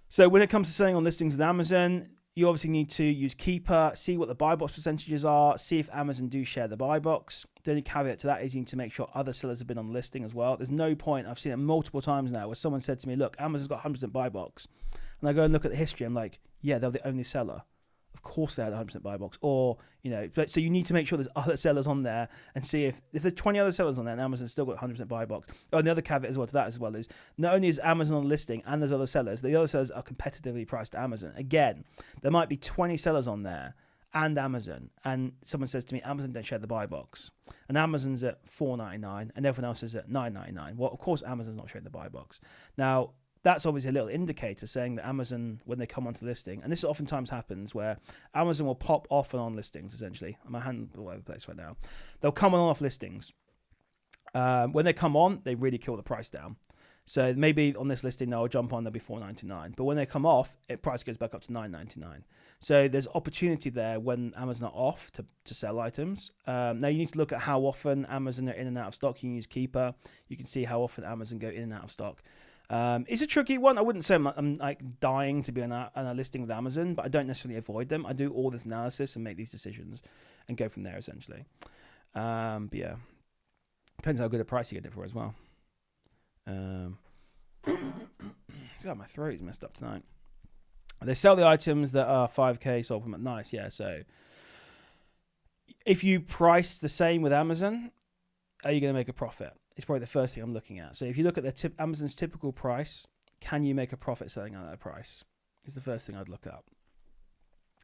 So when it comes to selling on listings with Amazon, you obviously need to use Keeper, see what the buy box percentages are, see if Amazon do share the buy box. The only caveat to that is you need to make sure other sellers have been on the listing as well. There's no point, I've seen it multiple times now, where someone said to me, look, Amazon's got 100% buy box. And I go and look at the history, I'm like, yeah, they're the only seller. Of course they had 100% buy box. Or, so you need to make sure there's other sellers on there and see if there's 20 other sellers on there and Amazon's still got 100% buy box. Oh, and the other caveat as well to that as well is not only is Amazon on the listing and there's other sellers, the other sellers are competitively priced to Amazon. Again, there might be 20 sellers on there and Amazon, and someone says to me, Amazon don't share the buy box, and Amazon's at $4.99 and everyone else is at $9.99. Well, of course Amazon's not sharing the buy box. Now, that's obviously a little indicator saying that Amazon, when they come onto the listing, and this oftentimes happens where Amazon will pop off and on listings, essentially. My hand all over the place right now. They'll come on and off listings. When they come on, they really kill the price down. So maybe on this listing, they'll jump on, they'll be $4.99. But when they come off, price goes back up to $9.99. So there's opportunity there when Amazon are off to sell items. Now you need to look at how often Amazon are in and out of stock. You can use Keeper. You can see how often Amazon go in and out of stock. It's a tricky one. I wouldn't say I'm like dying to be on a listing with Amazon, but I don't necessarily avoid them. I do all this analysis and make these decisions and go from there, essentially. But yeah, depends how good a price you get it for as well. God, my throat is messed up tonight. They sell the items that are 5K sold them at nice, yeah. So if you price the same with Amazon, are you going to make a profit? It's probably the first thing I'm looking at. So if you look at Amazon's typical price, can you make a profit selling at that price? Is the first thing I'd look at.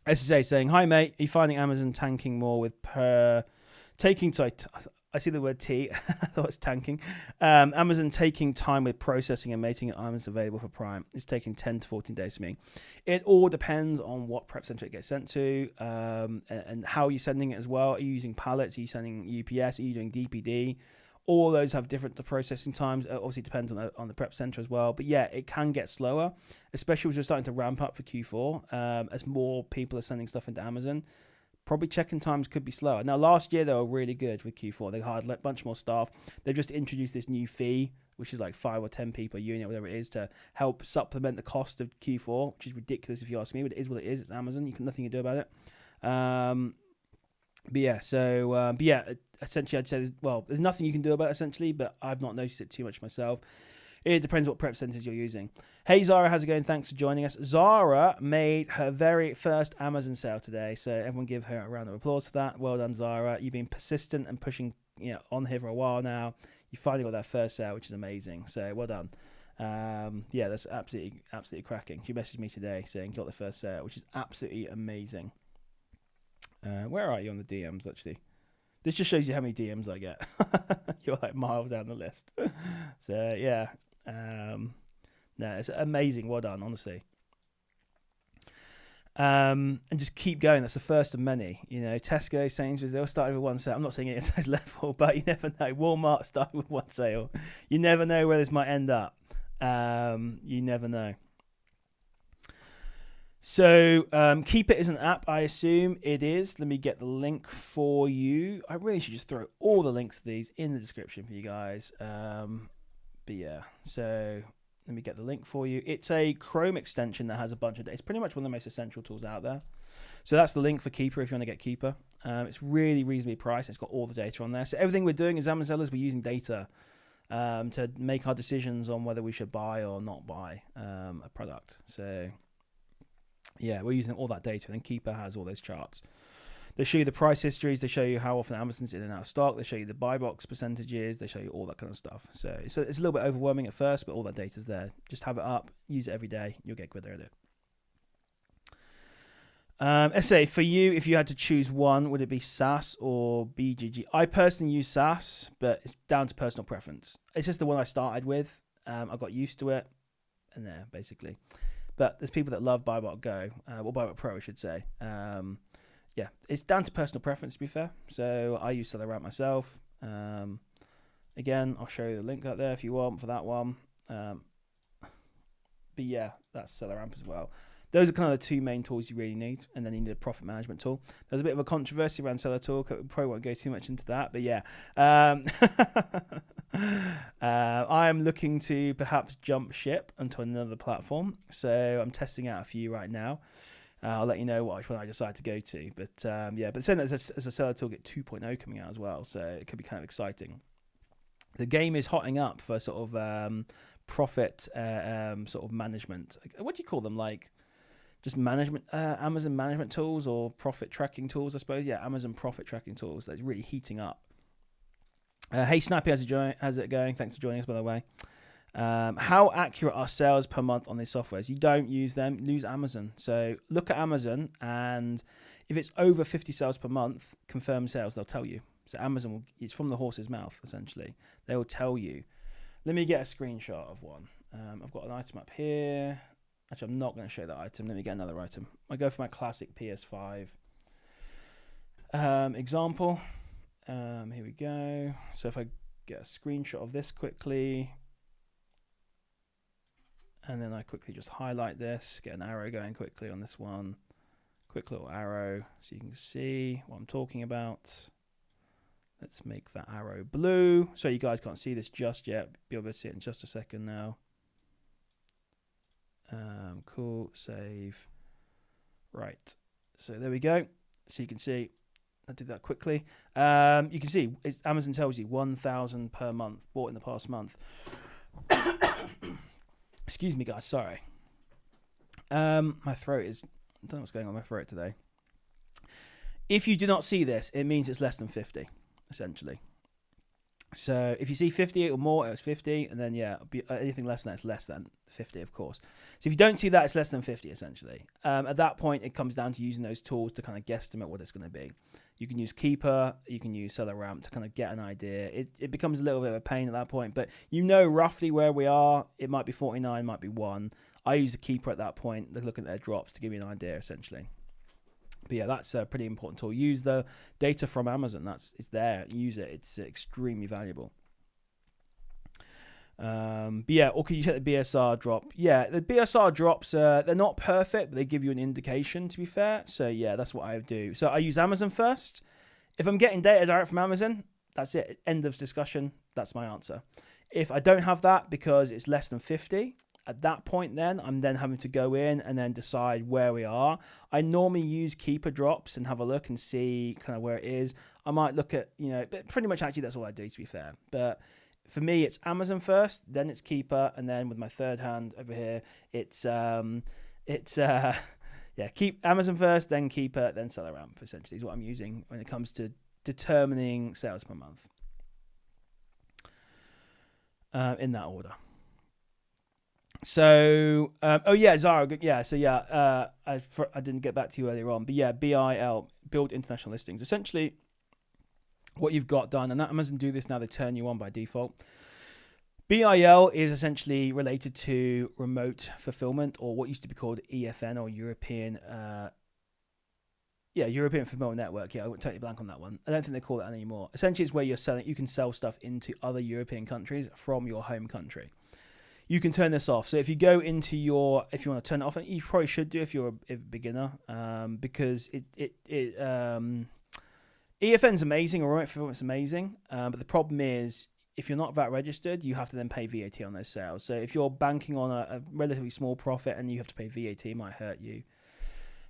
SSA saying, hi mate, are you finding Amazon tanking more with taking time? I see the word T. I thought it's tanking. Amazon taking time with processing and making items available for Prime. It's taking 10 to 14 days for me. It all depends on what prep center it gets sent to and how you're sending it as well. Are you using pallets? Are you sending UPS? Are you doing DPD? All those have different processing times. It obviously depends on the prep center as well. But yeah, it can get slower, especially as we're starting to ramp up for Q4 as more people are sending stuff into Amazon. probably check-in times could be slower. Now, last year they were really good with Q4. They hired a bunch more staff. They've just introduced this new fee, which is like 5 or 10p per unit, whatever it is, to help supplement the cost of Q4, which is ridiculous if you ask me, but it is what it is. It's Amazon. You can nothing to do about it. Essentially, I'd say, there's nothing you can do about it, essentially, but I've not noticed it too much myself. It depends what prep centers you're using. Hey, Zara, how's it going? Thanks for joining us. Zara made her very first Amazon sale today, so everyone give her a round of applause for that. Well done, Zara. You've been persistent and pushing on here for a while now. You finally got that first sale, which is amazing, so well done. That's absolutely cracking. She messaged me today saying got the first sale, which is absolutely amazing. Where are you on the DMs, actually? This just shows you how many DMs I get. You're like miles down the list. So, yeah. It's amazing. Well done, honestly. And just keep going. That's the first of many. Tesco, Sainsbury's, they all started with one sale. I'm not saying it at this level, but you never know. Walmart started with one sale. You never know where this might end up. You never know. So, Keep It is an app, I assume it is. Let me get the link for you. I really should just throw all the links to these in the description for you guys. So let me get the link for you. It's a Chrome extension that has a bunch of... It's pretty much one of the most essential tools out there. So that's the link for Keeper if you want to get Keeper. It's really reasonably priced. It's got all the data on there. So everything we're doing as Amazon sellers, we're using data to make our decisions on whether we should buy or not buy a product. So... yeah, we're using all that data, and then Keeper has all those charts. They show you the price histories. They show you how often Amazon's in and out of stock. They show you the buy box percentages. They show you all that kind of stuff. So it's a little bit overwhelming at first, but all that data's there. Just have it up, use it every day. You'll get better at it. SA, for you, if you had to choose one, would it be SaaS or BGG? I personally use SaaS, but it's down to personal preference. It's just the one I started with. I got used to it, and there, basically. But there's people that love BuyBot Go, or BuyBot Pro, I should say. It's down to personal preference, to be fair. So I use SellerAmp myself. Again, I'll show you the link out there if you want for that one. That's SellerAmp as well. Those are kind of the two main tools you really need, and then you need a profit management tool. There's a bit of a controversy around SellerTalk. I probably won't go too much into that, but yeah. I'm looking to perhaps jump ship onto another platform, so I'm testing out a few right now. I'll let you know which one I decide to go to, but saying that there's a SellerTalk 2.0 coming out as well, so it could be kind of exciting. The game is hotting up for sort of profit sort of management. What do you call them? Like just management, Amazon management tools or profit tracking tools, I suppose. Yeah, Amazon profit tracking tools. That's really heating up. Hey, Snappy, how's it going? Thanks for joining us, by the way. How accurate are sales per month on these softwares? You don't use them, use Amazon. So look at Amazon, and if it's over 50 sales per month, confirmed sales, they'll tell you. So Amazon, it's from the horse's mouth, essentially. They will tell you. Let me get a screenshot of one. I've got an item up here. Actually, I'm not going to show that item. Let me get another item. I go for my classic PS5 example. Here we go. So if I get a screenshot of this quickly, and then I quickly just highlight this, get an arrow going quickly on this one. Quick little arrow so you can see what I'm talking about. Let's make that arrow blue. So you guys can't see this just yet. Be able to see it in just a second now. Cool, save. Right, so there we go. So you can see, I did that quickly. You can see Amazon tells you 1,000 per month bought in the past month. Excuse me, guys. Sorry. My throat is... I don't know what's going on with my throat today. If you do not see this, it means it's less than 50, essentially. So if you see 50 or more, it's 50. And then, anything less than that, it's less than 50, of course. So if you don't see that, it's less than 50, essentially. At that point, it comes down to using those tools to kind of guesstimate what it's going to be. You can use Keeper, you can use SellerAmp to kind of get an idea. It becomes a little bit of a pain at that point, but you know roughly where we are. It might be 49, might be 1. I use a Keeper at that point, looking at their drops to give you an idea, essentially. But yeah, that's a pretty important tool. Use the data from Amazon. It's there. Use it. It's extremely valuable. But yeah, or could you check the BSR drop? Yeah, the BSR drops, they're not perfect, but they give you an indication, to be fair. So yeah, that's what I do. So I use Amazon first. If I'm getting data direct from Amazon, that's it. End of discussion. That's my answer. If I don't have that because it's less than 50, at that point then I'm then having to go in and then decide where we are. I normally use Keeper drops and have a look and see kind of where it is. I might look at, but pretty much actually that's all I do, to be fair. But for me, it's Amazon first, then it's Keeper, and then with my third hand over here, it's keep Amazon first, then Keeper, then SellerAmp, essentially, is what I'm using when it comes to determining sales per month. In that order. So, Zara, yeah, so yeah, I didn't get back to you earlier on, but yeah, BIL, Build International Listings. Essentially, what you've got done, and Amazon do this now, they turn you on by default. BIL is essentially related to remote fulfillment, or what used to be called EFN, or European Fulfillment Network. Yeah, I went totally blank on that one. I don't think they call it that anymore. Essentially, it's where you can sell stuff into other European countries from your home country. You can turn this off. So if you go into if you want to turn it off, and you probably should do if you're a beginner, because EFN's amazing, or remote fulfillment's amazing, but the problem is if you're not VAT registered, you have to then pay VAT on those sales. So if you're banking on a relatively small profit and you have to pay VAT, it might hurt you.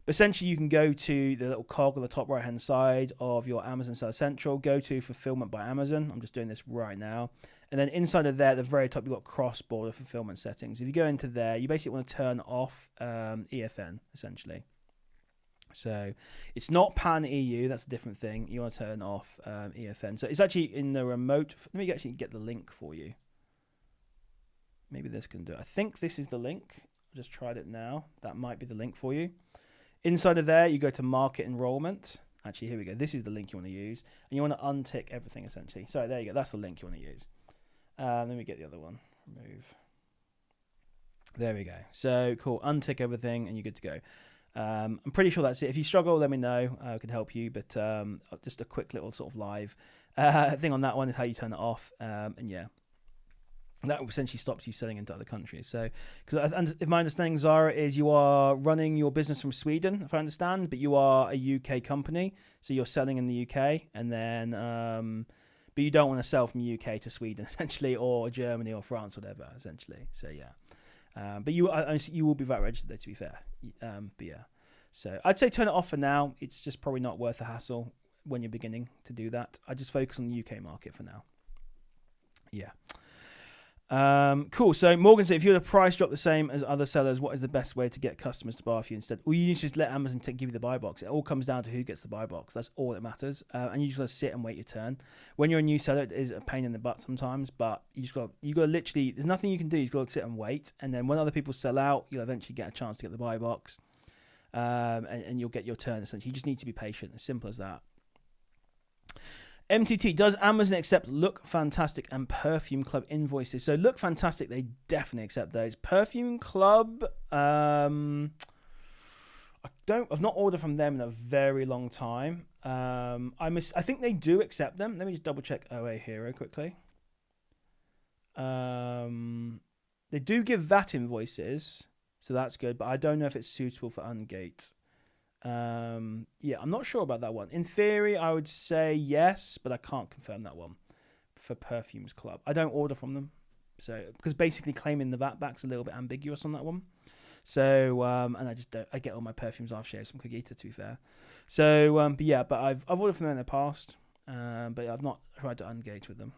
But essentially, you can go to the little cog on the top right-hand side of your Amazon Seller Central, go to Fulfillment by Amazon. I'm just doing this right now. And then inside of there, at the very top, you've got cross-border fulfillment settings. If you go into there, you basically want to turn off EFN, essentially. So it's not pan-EU, that's a different thing. You want to turn off EFN. So it's actually in the remote. Let me actually get the link for you. Maybe this can do it. I think this is the link. I just tried it now. That might be the link for you. Inside of there, you go to market enrollment. Actually, here we go. This is the link you want to use. And you want to untick everything, essentially. So there you go. That's the link you want to use. Let me get the other one. Remove. There we go. So cool. Untick everything and you're good to go. I'm pretty sure that's it. If you struggle, let me know. I can help you. But just a quick little sort of live thing on that one is how you turn it off. And yeah, that essentially stops you selling into other countries. So, because if my understanding, Zara, is you are running your business from Sweden, if I understand, but you are a UK company, so you're selling in the UK, and then, but you don't want to sell from UK to Sweden, essentially, or Germany or France, or whatever, essentially. So yeah, but you will be VAT registered, though, to be fair. But yeah, so I'd say turn it off for now. It's just probably not worth the hassle when you're beginning to do that. I just focus on the UK market for now. Yeah. Cool. So Morgan said, if you had a price drop the same as other sellers, what is the best way to get customers to buy off you instead? Well, you need to just let Amazon give you the buy box. It all comes down to who gets the buy box. That's all that matters. And you just got to sit and wait your turn. When you're a new seller, it is a pain in the butt sometimes, but you got to literally, there's nothing you can do. You've got to sit and wait. And then when other people sell out, you'll eventually get a chance to get the buy box. And you'll get your turn, essentially. You just need to be patient. As simple as that. MTT, does Amazon accept Look Fantastic and Perfume Club invoices? So Look Fantastic, they definitely accept those. Perfume Club, I've not ordered from them in a very long time. I think they do accept them. Let me just double check OA Hero quickly. They do give VAT invoices, so that's good, but I don't know if it's suitable for Ungate. Yeah, I'm not sure about that one. In theory, I would say yes, but I can't confirm that one for Perfumes Club. I don't order from them, so because basically claiming the VAT back's a little bit ambiguous on that one. So and I just don't. I get all my perfumes off shares from Cogito, to be fair. So but yeah, but I've ordered from them in the past, but I've not tried to Ungate with them.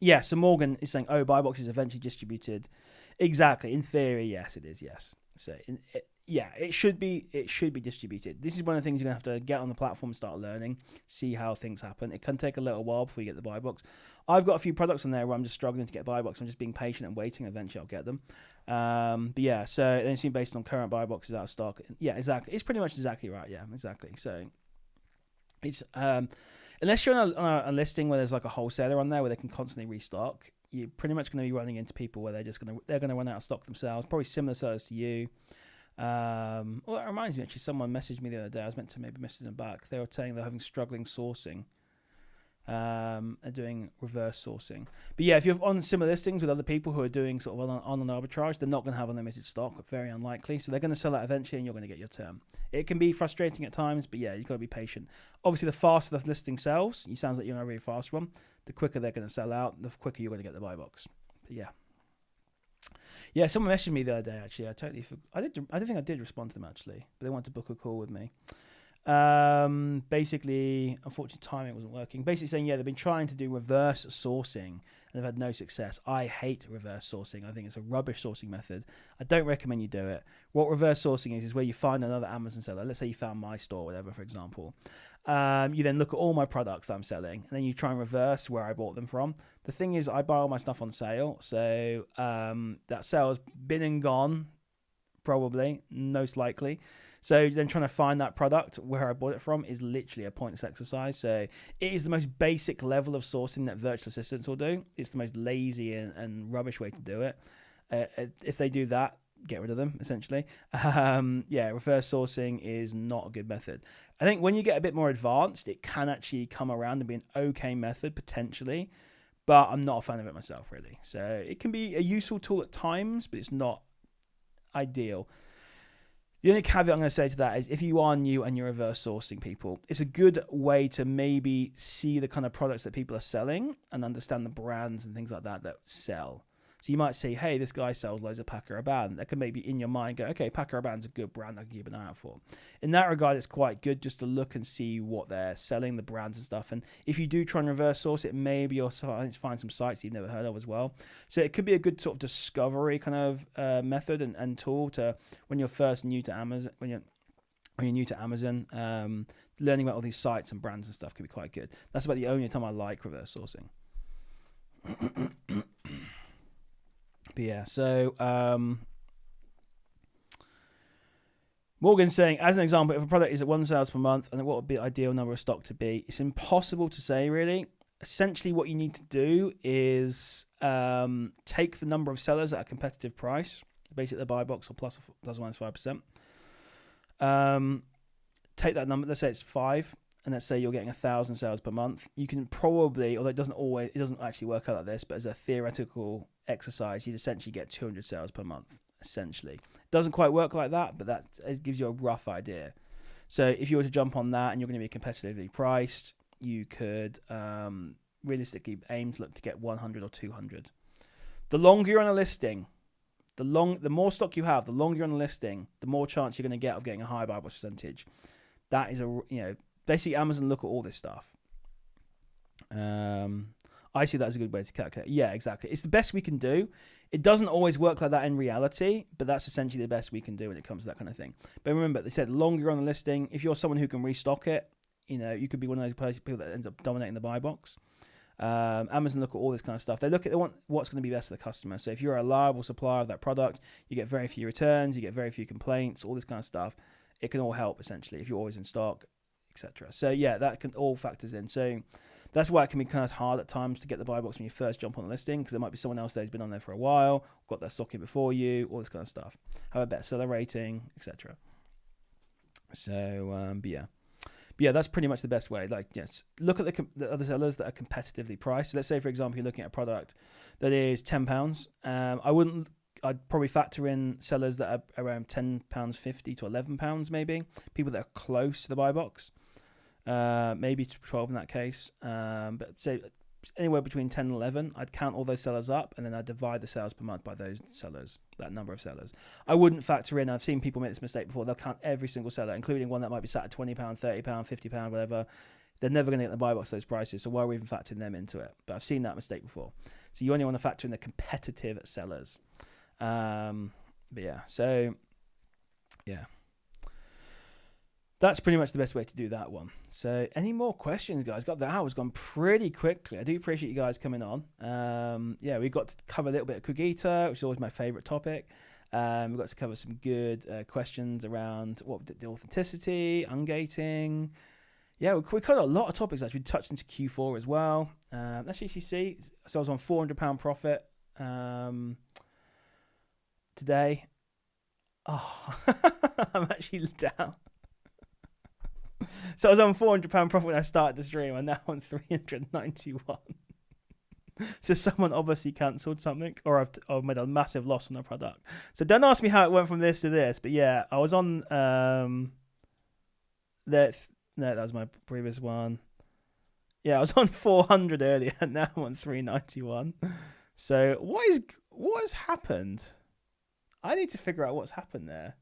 Yeah, so Morgan is saying, buy box is eventually distributed. Exactly. In theory, yes, it is. Yes. So it should be distributed. This is one of the things you're going to have to get on the platform and start learning, see how things happen. It can take a little while before you get the buy box. I've got a few products on there where I'm just struggling to get buy box. I'm just being patient and waiting. Eventually I'll get them. But yeah, so then it's based on current buy boxes out of stock. Yeah, exactly. It's pretty much exactly right. Yeah, exactly. So it's unless you're on a listing where there's like a wholesaler on there where they can constantly restock, you're pretty much going to be running into people where they're going to run out of stock themselves. Probably similar sellers to you. Well, that reminds me, actually, someone messaged me the other day. I was meant to maybe message them back. They were saying they're having struggling sourcing. are doing reverse sourcing. But yeah, if you're on similar listings with other people who are doing sort of on an arbitrage, they're not going to have unlimited stock. Very unlikely. So they're going to sell out eventually, and you're going to get your term. It can be frustrating at times, but yeah, you've got to be patient. Obviously, the faster the listing sells, it sounds like you're in a really fast one. The quicker they're going to sell out, the quicker you're going to get the buy box. But yeah. Yeah, someone messaged me the other day. Actually, I totally forgot. I don't think I did respond to them actually, but they wanted to book a call with me. Basically, unfortunately, timing wasn't working. Basically saying, yeah, they've been trying to do reverse sourcing and they've had no success. I hate reverse sourcing. I think it's a rubbish sourcing method. I don't recommend you do it. What reverse sourcing is where you find another Amazon seller. Let's say you found my store or whatever, for example. You then look at all my products that I'm selling and then you try and reverse where I bought them from. The thing is, I buy all my stuff on sale. So that sale has been and gone, probably, most likely. So then trying to find that product where I bought it from is literally a pointless exercise. So it is the most basic level of sourcing that virtual assistants will do. It's the most lazy and rubbish way to do it. If they do that, get rid of them, essentially. Reverse sourcing is not a good method. I think when you get a bit more advanced, it can actually come around and be an okay method, potentially. But I'm not a fan of it myself, really. So it can be a useful tool at times, but it's not ideal. The only caveat I'm going to say to that is if you are new and you're reverse sourcing people, it's a good way to maybe see the kind of products that people are selling and understand the brands and things like that sell. So you might say, hey, this guy sells loads of Paco Rabanne. That can maybe in your mind go, okay, Paco Rabanne's a good brand I can keep an eye out for. In that regard, it's quite good just to look and see what they're selling, the brands and stuff. And if you do try and reverse source it, maybe you'll find some sites you've never heard of as well. So it could be a good sort of discovery kind of method and tool to when you're first new to Amazon, when you're new to Amazon, learning about all these sites and brands and stuff could be quite good. That's about the only time I like reverse sourcing. But yeah, so Morgan's saying, as an example, if a product is at 1 sales per month, and what would be the ideal number of stock to be? It's impossible to say, really. Essentially, what you need to do is take the number of sellers at a competitive price, basically the buy box or plus or minus 5%. Take that number, let's say it's 5, and let's say you're getting 1,000 sales per month. You can probably, although it doesn't actually work out like this, but as a theoretical exercise, you'd essentially get 200 sales per month, essentially. It doesn't quite work like that, but it gives you a rough idea. So if you were to jump on that and you're going to be competitively priced, you could realistically aim to look to get 100 or 200. The longer you're on a listing, the more stock you have, the longer you're on a listing, the more chance you're going to get of getting a high buy box percentage. That is basically Amazon look at all this stuff. I see that as a good way to calculate. Yeah, exactly. It's the best we can do. It doesn't always work like that in reality, but that's essentially the best we can do when it comes to that kind of thing. But remember, they said longer you're on the listing, if you're someone who can restock it, you could be one of those people that ends up dominating the buy box. Amazon look at all this kind of stuff. They want what's going to be best for the customer. So if you're a reliable supplier of that product, you get very few returns, you get very few complaints, all this kind of stuff. It can all help, essentially, if you're always in stock, etc. So yeah, that can all factors in. So that's why it can be kind of hard at times to get the buy box when you first jump on the listing, because there might be someone else there who's been on there for a while, got their stock in before you, all this kind of stuff. Have a better seller rating, etc. So, but yeah, that's pretty much the best way. Like, yes, look at the other sellers that are competitively priced. So let's say, for example, you're looking at a product that is £10. I'd probably factor in sellers that are around £10.50 to £11 maybe. People that are close to the buy box. Maybe 12 in that case. But say anywhere between 10 and 11, I'd count all those sellers up and then I'd divide the sales per month by those sellers, that number of sellers. I wouldn't factor in, I've seen people make this mistake before, they'll count every single seller, including one that might be sat at £20, £30, £50, whatever. They're never going to get the buy box those prices, so why are we even factoring them into it? But I've seen that mistake before. So you only want to factor in the competitive sellers. But yeah, so yeah. That's pretty much the best way to do that one. So any more questions, guys? The hour's gone pretty quickly. I do appreciate you guys coming on. We got to cover a little bit of Cogito, which is always my favorite topic. We got to cover some good questions around the authenticity, ungating. Yeah, we covered a lot of topics, actually. We touched into Q4 as well. Let's actually see. So I was on £400 profit today. Oh, I'm actually down. So I was on £400 profit when I started the stream. I'm now on 391. So someone obviously cancelled something, or I've made a massive loss on a product. So don't ask me how it went from this to this, but yeah, I was on that was my previous one. Yeah, I was on 400 earlier, and now I'm on 391. So what has happened? I need to figure out what's happened there.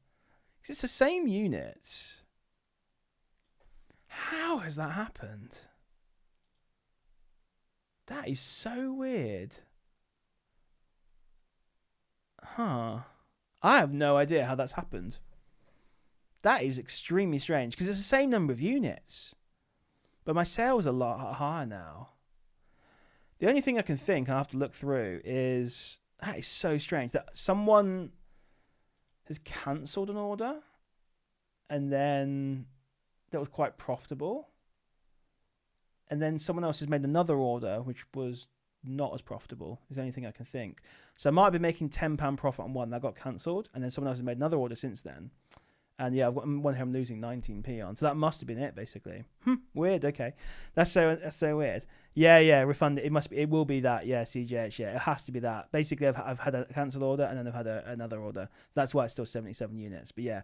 It's the same units. How has that happened? That is so weird. Huh. I have no idea how that's happened. That is extremely strange because it's the same number of units. But my sales are a lot higher now. The only thing I can think, I have to look through, is that is so strange that someone has cancelled an order and then that was quite profitable. And then someone else has made another order which was not as profitable. Is the only thing I can think. So I might be making £10 profit on one that got cancelled, and then someone else has made another order since then. And yeah, I've got one here I'm losing 19p on. So that must have been it, basically. Weird. Okay, that's so weird. Yeah, refund it. It will be that. Yeah, CJH. Yeah, it has to be that. Basically, I've had a cancelled order and then I've had another order. That's why it's still 77 units. But yeah,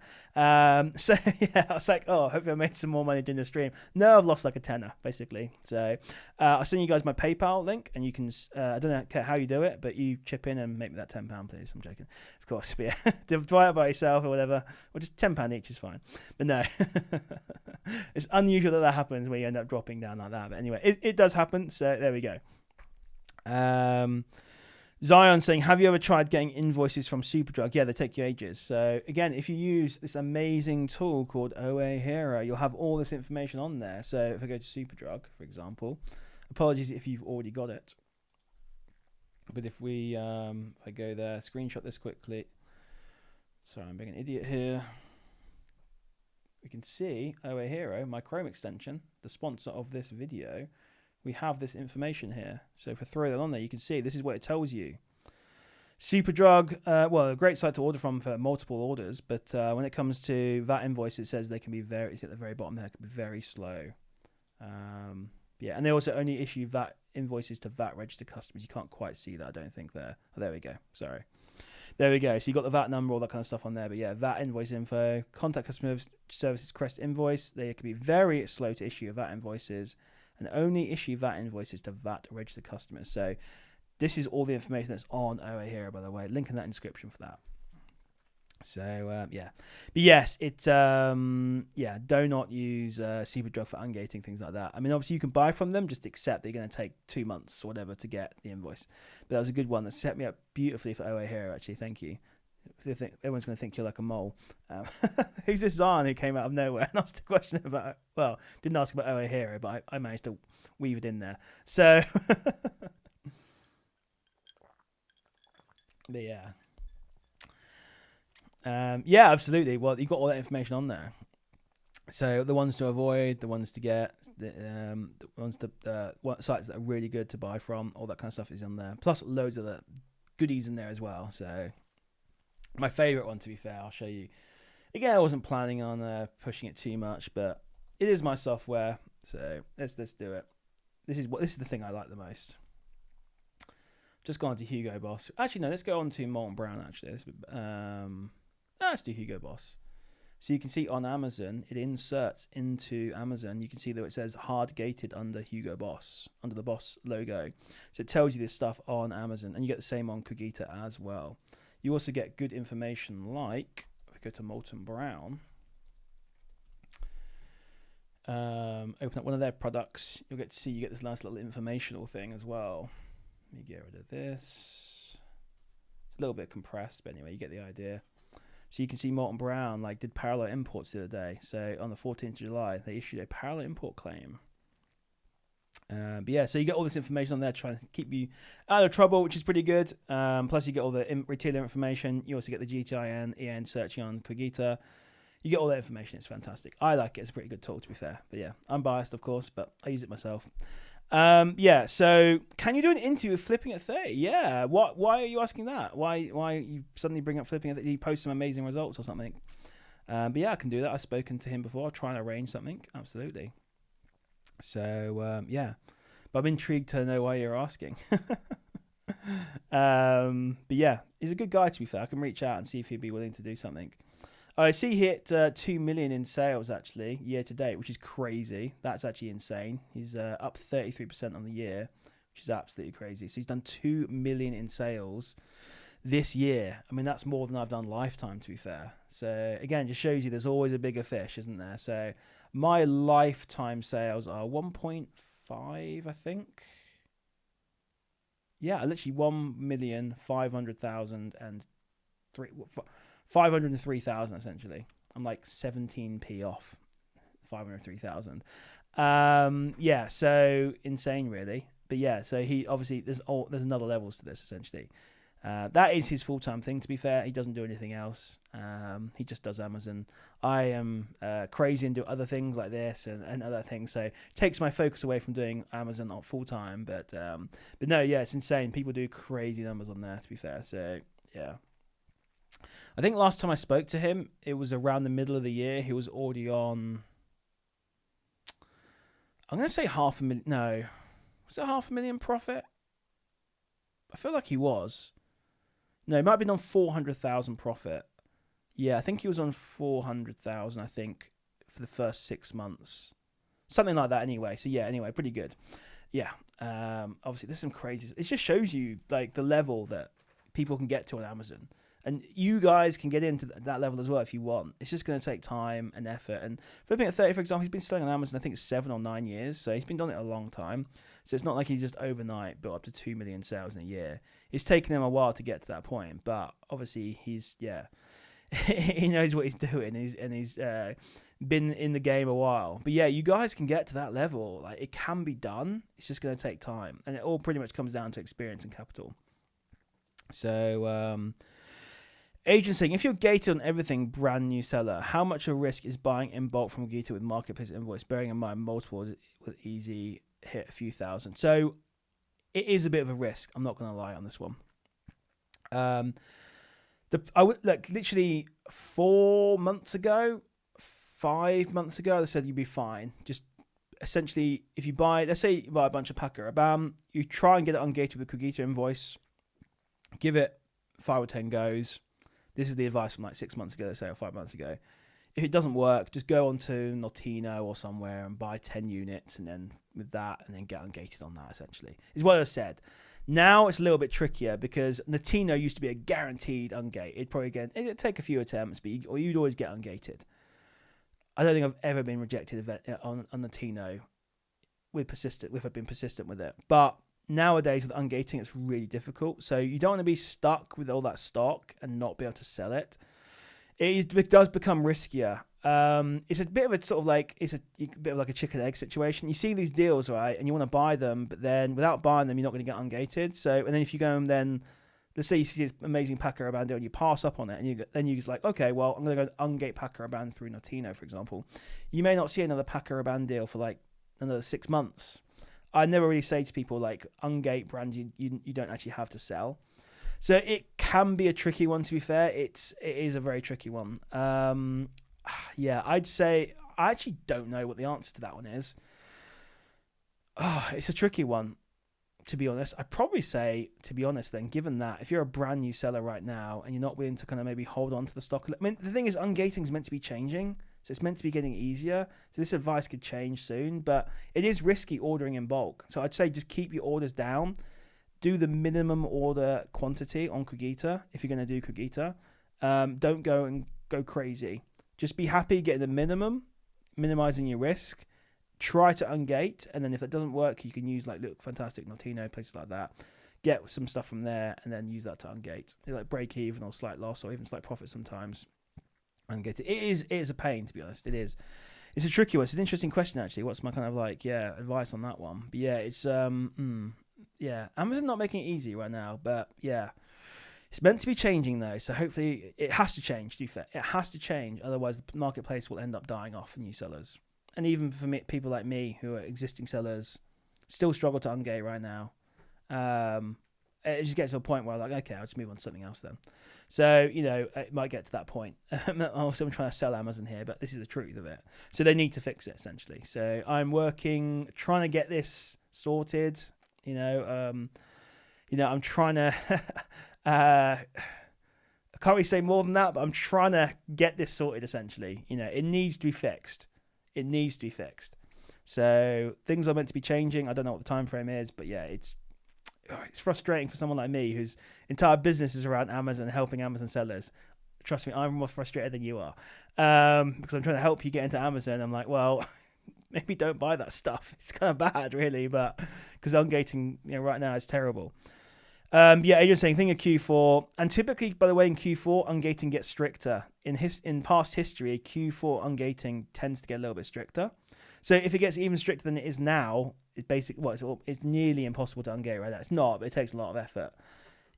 so yeah, I was like, oh, hopefully I made some more money during the stream. No, I've lost like a tenner, basically. So I'll send you guys my PayPal link, and you can. I don't know how you do it, but you chip in and make me that £10, please. I'm joking, of course. But yeah, divide it by yourself or whatever, or just £10 each is fine. But no, it's unusual that happens where you end up dropping down like that. But anyway, it does happen. So there we go. Zion saying, have you ever tried getting invoices from Superdrug? Yeah, they take you ages. So again, if you use this amazing tool called OA Hero, you'll have all this information on there. So if I go to Superdrug, for example, apologies if you've already got it. But if we, if I go there, screenshot this quickly. Sorry, I'm being an idiot here. We can see OA Hero, my Chrome extension, the sponsor of this video. We have this information here. So if I throw that on there, you can see this is what it tells you. Superdrug, well, a great site to order from for multiple orders, but when it comes to VAT invoice, it says they can be it's at the very bottom there, it can be very slow. Yeah, and they also only issue VAT invoices to VAT registered customers. You can't quite see that, I don't think there. Oh, there we go. Sorry. There we go. So you got the VAT number, all that kind of stuff on there. But yeah, VAT invoice info, contact customer services, Crest invoice. They can be very slow to issue VAT invoices and only issue VAT invoices to VAT registered customers. So this is all the information that's on OA Hero, by the way. Link in that description for that. So yeah, but yes, it's yeah, do not use Superdrug for ungating, things like that. I mean, obviously you can buy from them, just accept that you're going to take 2 months or whatever to get the invoice. But that was a good one that set me up beautifully for OA Hero, actually. Thank you. Everyone's going to think you're like a mole. Who's this Zan who came out of nowhere and asked a question about, well, didn't ask about OA Hero, but I managed to weave it in there. So but yeah. Yeah, absolutely. Well, you've got all that information on there. So the ones to avoid, the ones to get, the ones to what sites that are really good to buy from, all that kind of stuff is on there. Plus loads of the goodies in there as well. So my favorite one, to be fair, I'll show you. Again, I wasn't planning on pushing it too much, but it is my software. So let's do it. This is the thing I like the most. Just gone to Hugo Boss. Actually, no, let's go on to Molten Brown. Actually, let's do Hugo Boss. So you can see on Amazon, it inserts into Amazon. You can see that it says hard gated under Hugo Boss, under the Boss logo. So it tells you this stuff on Amazon, and you get the same on Cogita as well. You also get good information like, if we go to Molten Brown, open up one of their products, you'll get to see, you get this nice little informational thing as well. Let me get rid of this. It's a little bit compressed, but anyway, you get the idea. So you can see Molten Brown did parallel imports the other day. So on the 14th of July, they issued a parallel import claim. But yeah, so you get all this information on there trying to keep you out of trouble, which is pretty good. Plus you get all the retailer information. You also get the GTIN, EN searching on Cogita. You get all that information. It's fantastic. I like it. It's a pretty good tool, to be fair. But yeah, I'm biased, of course, but I use it myself. Yeah, so can you do an interview with Flipping at 30? Yeah. Why are you asking that? Why you suddenly bring up Flipping at 30? You post some amazing results or something? But yeah, I can do that. I've spoken to him before. I'll try and arrange something. Absolutely. So yeah, but I'm intrigued to know why you're asking. But yeah, he's a good guy, to be fair. I can reach out and see if he'd be willing to do something. I see he hit 2 million in sales actually year to date, which is crazy. That's actually insane. He's up 33% on the year, which is absolutely crazy. So he's done 2 million in sales this year. I mean, that's more than I've done lifetime, to be fair. So again, just shows you there's always a bigger fish, isn't there? So my lifetime sales are 1.5, I think. Yeah, literally 1,500,000 and 503,000 essentially. I'm like 17p off 503,000. Yeah, so insane really. But yeah, so he obviously there's another levels to this essentially. That is his full-time thing, to be fair. He doesn't do anything else. He just does Amazon. I am crazy and do other things like this and other things, so it takes my focus away from doing Amazon on full-time. But no, yeah, it's insane. People do crazy numbers on there, to be fair. So yeah, I think last time I spoke to him, it was around the middle of the year. He was already on, I'm going to say 500,000. No, was it 500,000 profit? I feel like he was. No, he might have been on 400,000 profit. Yeah, I think he was on 400,000, I think, for the first 6 months. Something like that anyway. So yeah, anyway, pretty good. Yeah. Obviously, there's some crazy. It just shows you like the level that people can get to on Amazon. And you guys can get into that level as well if you want. It's just going to take time and effort. And Flipping at 30, for example, he's been selling on Amazon, I think, 7 or 9 years. So he's been doing it a long time. So it's not like he's just overnight built up to 2 million sales in a year. It's taken him a while to get to that point. But obviously, he's, yeah, he knows what he's doing. And he's been in the game a while. But yeah, you guys can get to that level. Like, it can be done. It's just going to take time. And it all pretty much comes down to experience and capital. So, Agent saying, if you're gated on everything, brand new seller, how much of a risk is buying in bulk from Gated with Marketplace Invoice, bearing in mind multiple with easy hit a few thousand? So it is a bit of a risk. I'm not going to lie on this one. I would like literally 4 months ago, 5 months ago, I said you'd be fine. Just essentially, if you buy, let's say you buy a bunch of Packer, bam, you try and get it ungated with Cogito Invoice, give it 5 or 10 goes. This is the advice from like 6 months ago, let's say, or 5 months ago. If it doesn't work, just go on to Notino or somewhere and buy 10 units, and then with that, and then get ungated on that, essentially. Is what I said. Now it's a little bit trickier because Notino used to be a guaranteed ungate. It'd take a few attempts, but you'd always get ungated. I don't think I've ever been rejected on Notino if I've been persistent with it. But nowadays with ungating, it's really difficult. So you don't want to be stuck with all that stock and not be able to sell it. It does become riskier. It's a bit of a sort of like a bit of like a chicken egg situation. You see these deals, right, and you want to buy them, but then without buying them, you're not going to get ungated. So, and then if you go and then let's say you see this amazing Packer Rabanne deal and you pass up on it, and then you're just like, okay, well, I'm going to go ungate Packer Rabanne through Notino, for example. You may not see another Packer Rabanne deal for like another 6 months. I never really say to people like ungate brands you don't actually have to sell. So it can be a tricky one, to be fair. It is a very tricky one. Yeah, I'd say I actually don't know what the answer to that one is. It's a tricky one, to be honest. I'd probably say, to be honest then, given that, if you're a brand new seller right now and you're not willing to kind of maybe hold on to the stock. I mean, the thing is, ungating is meant to be changing. So it's meant to be getting easier. So this advice could change soon, but it is risky ordering in bulk. So I'd say just keep your orders down. Do the minimum order quantity on Cogito if you're going to do Cogito. Don't go crazy. Just be happy getting the minimum, minimizing your risk. Try to ungate, and then if that doesn't work, you can use like Look Fantastic, Notino, places like that. Get some stuff from there, and then use that to ungate. Like break even or slight loss or even slight profit sometimes. Ungate it. It is a pain, to be honest. It is. It's a tricky one. It's an interesting question actually. What's my kind of like advice on that one? But yeah, it's yeah, Amazon not making it easy right now, but yeah. It's meant to be changing though, so hopefully it has to change, to be fair. It has to change, otherwise the marketplace will end up dying off for new sellers. And even for me, people like me who are existing sellers still struggle to ungate right now. it just gets to a point where I'm like, okay, I'll just move on to something else then. So, it might get to that point. Also, I'm trying to sell Amazon here, but this is the truth of it. So they need to fix it, essentially. So I'm trying to get this sorted. I'm trying to, I can't really say more than that, but I'm trying to get this sorted, essentially. It needs to be fixed. It needs to be fixed. So things are meant to be changing. I don't know what the time frame is, but yeah, it's frustrating for someone like me whose entire business is around Amazon and helping Amazon sellers. Trust me, I'm more frustrated than you are, because I'm trying to help you get into Amazon. I'm like, well, maybe don't buy that stuff. It's kind of bad, really, but because ungating, right now is terrible. Adrian's saying thing of Q4, and typically, by the way, in Q4, ungating gets stricter. In past history, Q4 ungating tends to get a little bit stricter. So if it gets even stricter than it is now, it's nearly impossible to ungate right now. It's not, but it takes a lot of effort.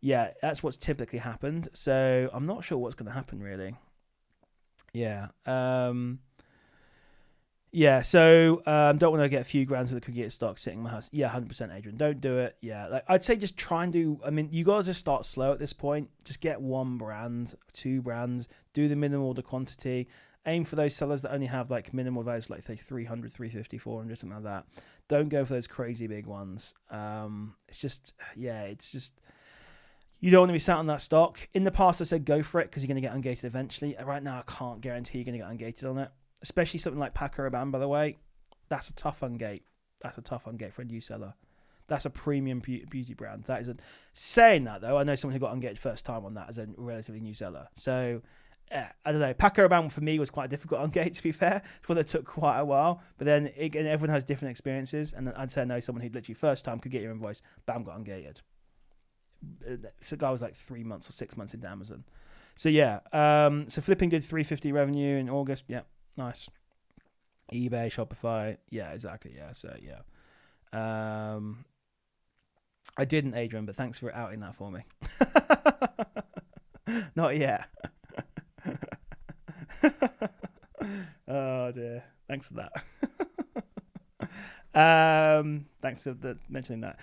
Yeah, that's what's typically happened. So I'm not sure what's going to happen, really. Yeah. So don't want to get a few brands with the Cricut stock sitting in my house. Yeah, 100%, Adrian. Don't do it. Yeah, I'd say just try and you got to just start slow at this point. Just get 1 brand, 2 brands, do the minimum order quantity. Aim for those sellers that only have minimal values, like say 300, 350, 400, something like that. Don't go for those crazy big ones. It's just you don't want to be sat on that stock. In the past, I said go for it because you're going to get ungated eventually. Right now, I can't guarantee you're going to get ungated on it. Especially something like Paco Rabanne, by the way. That's a tough ungate. That's a tough ungate for a new seller. That's a premium beauty brand. That isn't. Saying that, though, I know someone who got ungated first time on that as a relatively new seller. So, I don't know. Paco Rabanne for me was quite a difficult ungate, to be fair. It's one that took quite a while. But then, again, everyone has different experiences. And I'd say I know someone who literally first time could get your invoice, bam, got ungated. So the guy was like 3 months or 6 months into Amazon. So, yeah. So, Flipping did 350 revenue in August. Yeah. Nice. eBay, Shopify. Yeah, exactly. Yeah. So, yeah. I didn't, Adrian, but thanks for outing that for me. Not yet. Oh, dear. Thanks for that. Thanks for mentioning that.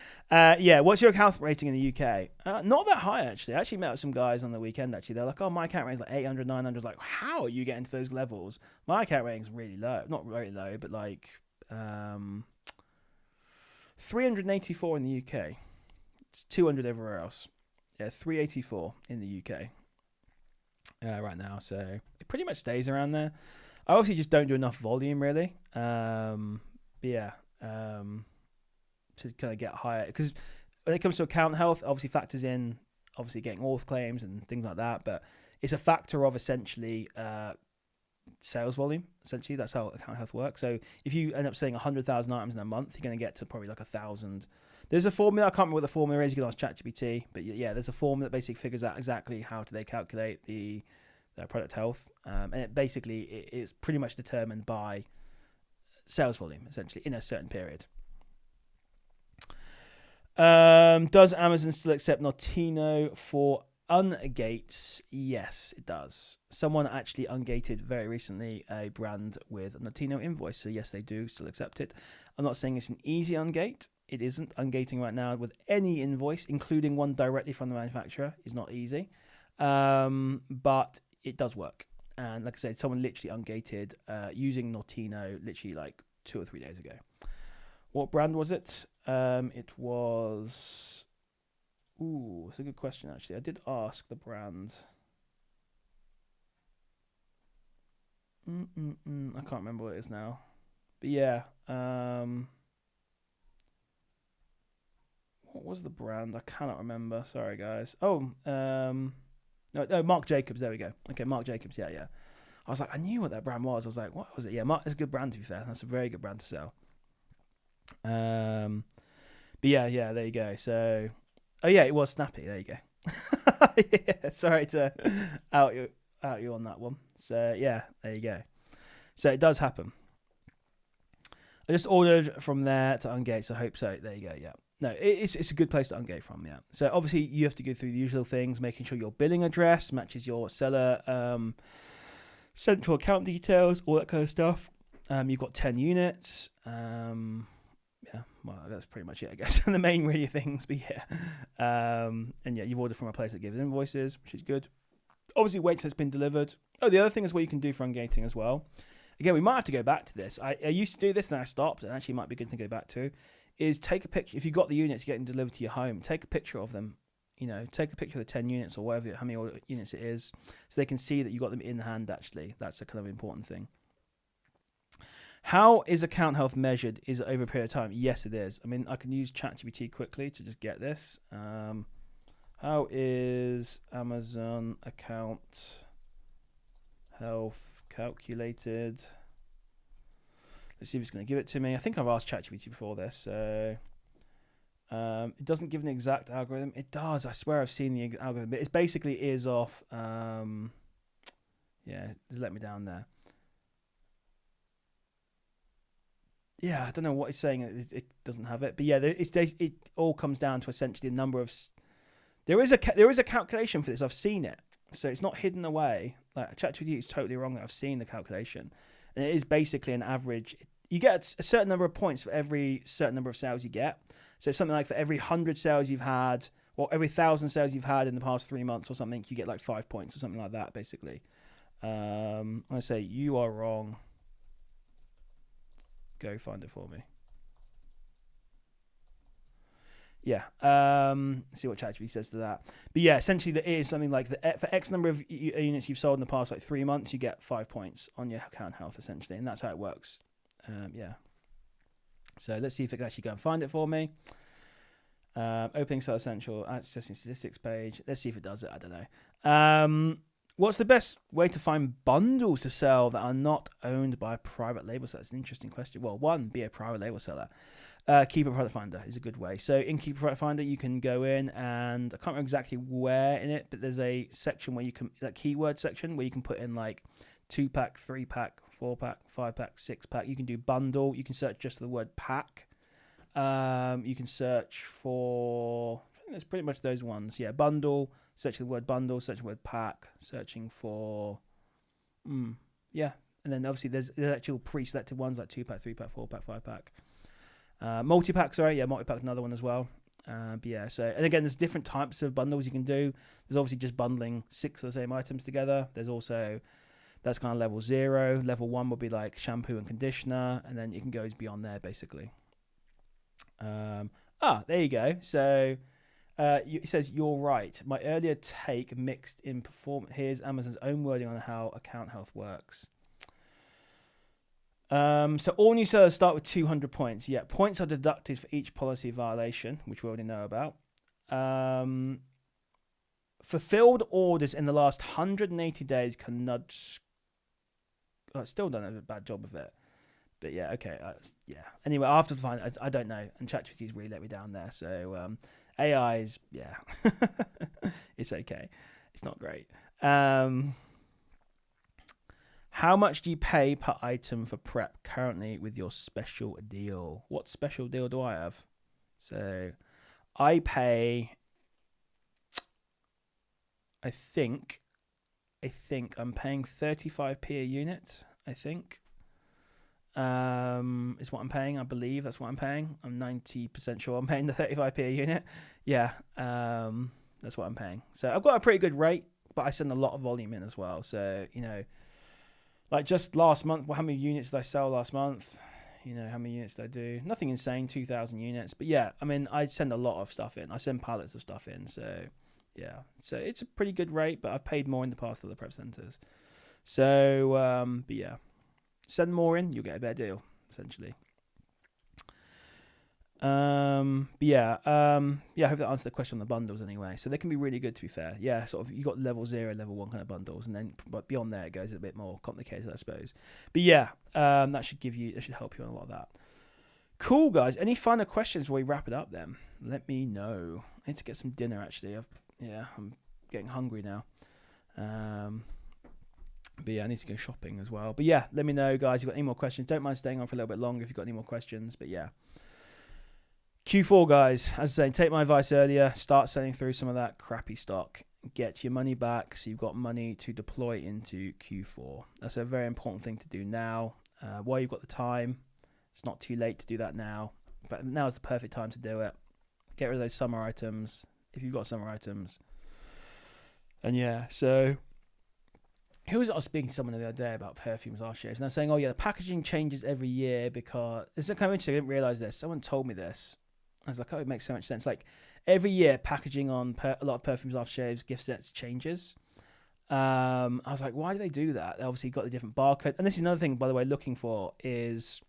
What's your account rating in the UK? Not that high, actually. I actually met with some guys on the weekend, actually. They're like, oh, my account rating is like 800, 900. Like, how are you getting to those levels? My account rating is really low. Not very low, but 384 in the UK. It's 200 everywhere else. Yeah, 384 in the UK right now. So it pretty much stays around there. I obviously just don't do enough volume, really. To kind of get higher, because when it comes to account health, obviously factors in getting auth claims and things like that, but it's a factor of essentially sales volume. Essentially, that's how account health works. So if you end up selling 100,000 items in a month, you're going to get to probably 1,000. There's a formula. I can't remember what the formula is. You can ask ChatGPT, but yeah, there's a formula that basically figures out exactly how do they calculate the product health, and it basically is pretty much determined by sales volume, essentially, in a certain period. Does Amazon still accept Notino for ungates? Yes, it does. Someone actually ungated very recently a brand with a Notino invoice, so yes, they do still accept it. I'm not saying it's an easy ungate. It isn't. Ungating right now with any invoice, including one directly from the manufacturer, is not easy, but it does work. And like I said, someone literally ungated using Notino literally 2 or 3 days ago. What brand was it? It was... Ooh, it's a good question, actually. I did ask the brand. I can't remember what it is now. But yeah. What was the brand? I cannot remember. Sorry, guys. No, Marc Jacobs. There we go. Okay, Marc Jacobs. Yeah. I was like, I knew what that brand was. I was like, what was it? Yeah, Marc is a good brand, to be fair. That's a very good brand to sell. But yeah, there you go. So, oh yeah, it was Snappy. There you go. Yeah, sorry to out you on that one. So yeah, there you go. So it does happen. I just ordered from there to ungate, so I hope so. There you go. Yeah. No, it's a good place to ungate from. Yeah. So obviously you have to go through the usual things, making sure your billing address matches your seller central account details, all that kind of stuff. You've got 10 units. Well, that's pretty much it, I guess. The main really things, but yeah. And yeah, you've ordered from a place that gives invoices, which is good. Obviously, wait till it's been delivered. Oh, the other thing is what you can do for ungating as well. Again, we might have to go back to this. I used to do this and I stopped, and actually might be a good thing to go back to, is take a picture. If you've got the units getting delivered to your home, take a picture of them. Take a picture of the 10 units or whatever, how many units it is, so they can see that you got them in hand, actually. That's a kind of important thing. How is account health measured? Is it over a period of time? Yes, it is. I mean, I can use ChatGPT quickly to just get this. How is Amazon account health calculated? Let's see if it's going to give it to me. I think I've asked ChatGPT before this. So it doesn't give an exact algorithm. It does. I swear I've seen the algorithm. It's basically ears off. Yeah, just let me down there. Yeah, I don't know what it's saying. It doesn't have it, but yeah, it all comes down to essentially a number of. There is a calculation for this. I've seen it, so it's not hidden away. Like ChatGPT is totally wrong. I've seen the calculation, and it is basically an average. You get a certain number of points for every certain number of sales you get. So it's something like for every 100 sales you've had, or every 1,000 sales you've had in the past 3 months or something, you get like 5 points or something like that, basically. I say you are wrong. Go find it for me. Yeah. See what ChatGPT says to that. But yeah, essentially there is something like for X number of units you've sold in the past like 3 months, you get 5 points on your account health, essentially, and that's how it works. Yeah. So let's see if it can actually go and find it for me. Opening Seller Central, accessing statistics page. Let's see if it does it. I don't know. What's the best way to find bundles to sell that are not owned by private label sellers? That's an interesting question. Well, one, be a private label seller. Keeper Product Finder is a good way. So in Keeper Product Finder, you can go in and I can't remember exactly where in it, but there's a section where you can, that keyword section where you can put in like 2-pack, 3-pack, 4-pack, 5-pack, 6-pack. You can do bundle. You can search just the word pack. You can search for, I think that's pretty much those ones. Yeah, bundle, search the word bundle, search the word pack, searching for, yeah. And then obviously there's actual pre-selected ones like 2-pack, 3-pack, 4-pack, 5-pack. Multi-pack, sorry. Yeah, multi-pack, another one as well. But yeah, so, and again, there's different types of bundles you can do. There's obviously just bundling 6 of the same items together. There's also, that's kind of level 0. Level 1 would be like shampoo and conditioner, and then you can go beyond there, basically. There you go. So it says, you're right. My earlier take mixed in performance. Here's Amazon's own wording on how account health works. So all new sellers start with 200 points. Yeah, points are deducted for each policy violation, which we already know about. Fulfilled orders in the last 180 days can nudge. Oh, it's still done a bad job of it. But yeah, okay. Yeah. Anyway, I'll have to find. I don't know. And ChatGPT's really let me down there. So AI is, yeah, it's okay. It's not great. How much do you pay per item for prep currently with your special deal? What special deal do I have? So I pay, I think I'm paying 35p a unit, I think. Is what I'm paying. I believe that's what I'm paying. I'm 90% sure I'm paying the 35p a unit. Yeah, that's what I'm paying. So I've got a pretty good rate, but I send a lot of volume in as well. So, you know, like just last month, how many units did I sell last month? You know, how many units did I do? Nothing insane, 2,000 units. But yeah, I mean, I send a lot of stuff in. I send pallets of stuff in. So yeah, so it's a pretty good rate, but I've paid more in the past to the prep centers. So, but yeah. Send more in, you'll get a better deal, essentially. I hope that answered the question on the bundles anyway. So they can be really good, to be fair. Yeah, sort of, you got level 0, level 1 kind of bundles, and then but beyond there it goes a bit more complicated, I suppose. But yeah, that should help you on a lot of that. Cool, guys. Any final questions before we wrap it up then? Let me know. I need to get some dinner, actually. I'm getting hungry now. But yeah, I need to go shopping as well. But yeah, let me know, guys. If you've got any more questions, don't mind staying on for a little bit longer if you've got any more questions. But yeah. Q4, guys. As I say, take my advice earlier. Start selling through some of that crappy stock. Get your money back so you've got money to deploy into Q4. That's a very important thing to do now. While you've got the time, it's not too late to do that now. But now is the perfect time to do it. Get rid of those summer items if you've got summer items. And yeah, so who was I was speaking to someone the other day about perfumes aftershaves, and they're saying, "Oh yeah, the packaging changes every year because it's kind of interesting. I didn't realize this. Someone told me this. I was like, oh, it makes so much sense. Like every year, packaging on a lot of perfumes aftershaves, gift sets changes. I was like, why do they do that? They obviously got the different barcode. And this is another thing, by the way, looking for is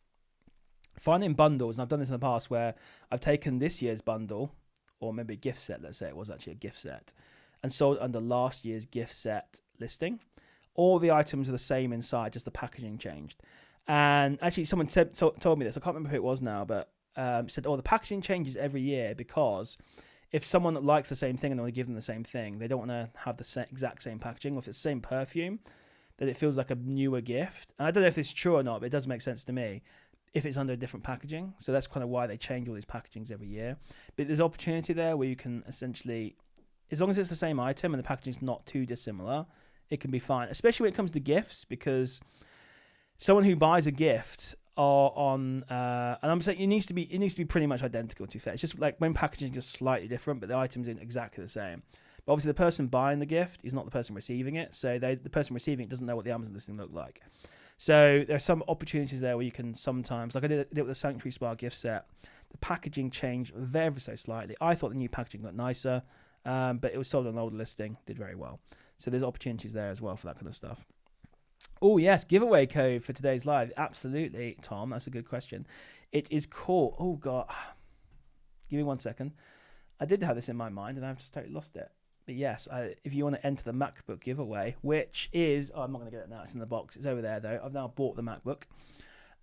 finding bundles. And I've done this in the past where I've taken this year's bundle, or maybe a gift set, let's say it was actually a gift set, and sold under last year's gift set listing. All the items are the same inside, just the packaging changed. And actually, someone told me this. I can't remember who it was now, but said, oh, the packaging changes every year because if someone likes the same thing and they want to give them the same thing, they don't want to have the exact same packaging. Or if it's the same perfume, then it feels like a newer gift. And I don't know if this is true or not, but it does make sense to me if it's under a different packaging. So that's kind of why they change all these packagings every year. But there's opportunity there where you can essentially, as long as it's the same item and the packaging's not too dissimilar, it can be fine, especially when it comes to gifts, because someone who buys a gift are on, and I'm saying it needs to be pretty much identical, to be fair. It's just like when packaging is slightly different, but the items are exactly the same. But obviously the person buying the gift is not the person receiving it, so the person receiving it doesn't know what the Amazon listing looked like. So there's some opportunities there where you can sometimes, like I did with the Sanctuary Spa gift set, the packaging changed very so slightly. I thought the new packaging looked nicer, but it was sold on an older listing, did very well. So there's opportunities there as well for that kind of stuff. Oh, yes, giveaway code for today's live. Absolutely, Tom. That's a good question. It is called... Oh, God. Give me 1 second. I did have this in my mind, and I've just totally lost it. But yes, if you want to enter the MacBook giveaway, which is... Oh, I'm not going to get it now. It's in the box. It's over there, though. I've now bought the MacBook.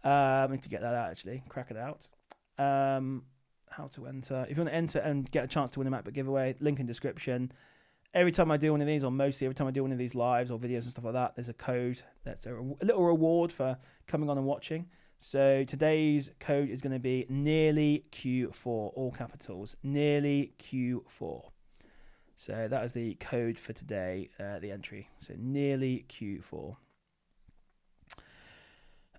I need to get that out, actually. Crack it out. How to enter. If you want to enter and get a chance to win a MacBook giveaway, link in description. Every time I do one of these, or mostly every time I do one of these lives or videos and stuff like that, there's a code that's a little reward for coming on and watching. So today's code is going to be nearly Q4, all capitals, nearly Q4. So that is the code for today, the entry. So nearly Q4.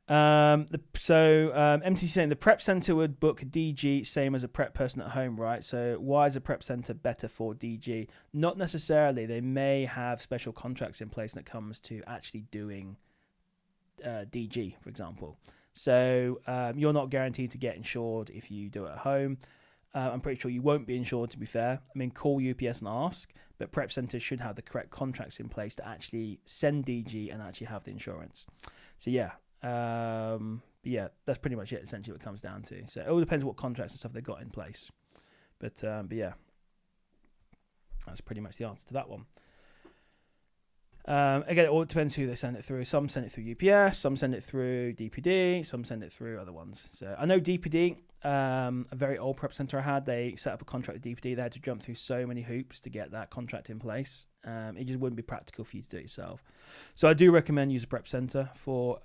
MTC saying the prep center would book DG same as a prep person at home, right? So why is a prep center better for DG? Not necessarily. They may have special contracts in place when it comes to actually doing DG, for example. So you're not guaranteed to get insured if you do it at home. I'm pretty sure you won't be insured, to be fair. I mean, call UPS and ask, but prep centers should have the correct contracts in place to actually send DG and actually have the insurance. So yeah. Yeah, that's pretty much it, essentially what it comes down to. So it all depends what contracts and stuff they've got in place. But yeah, that's pretty much the answer to that one. Again, it all depends who they send it through. Some send it through UPS, some send it through DPD, some send it through other ones. So I know DPD, a very old prep center I had, they set up a contract with DPD. They had to jump through so many hoops to get that contract in place. It just wouldn't be practical for you to do it yourself. So I do recommend use a prep center for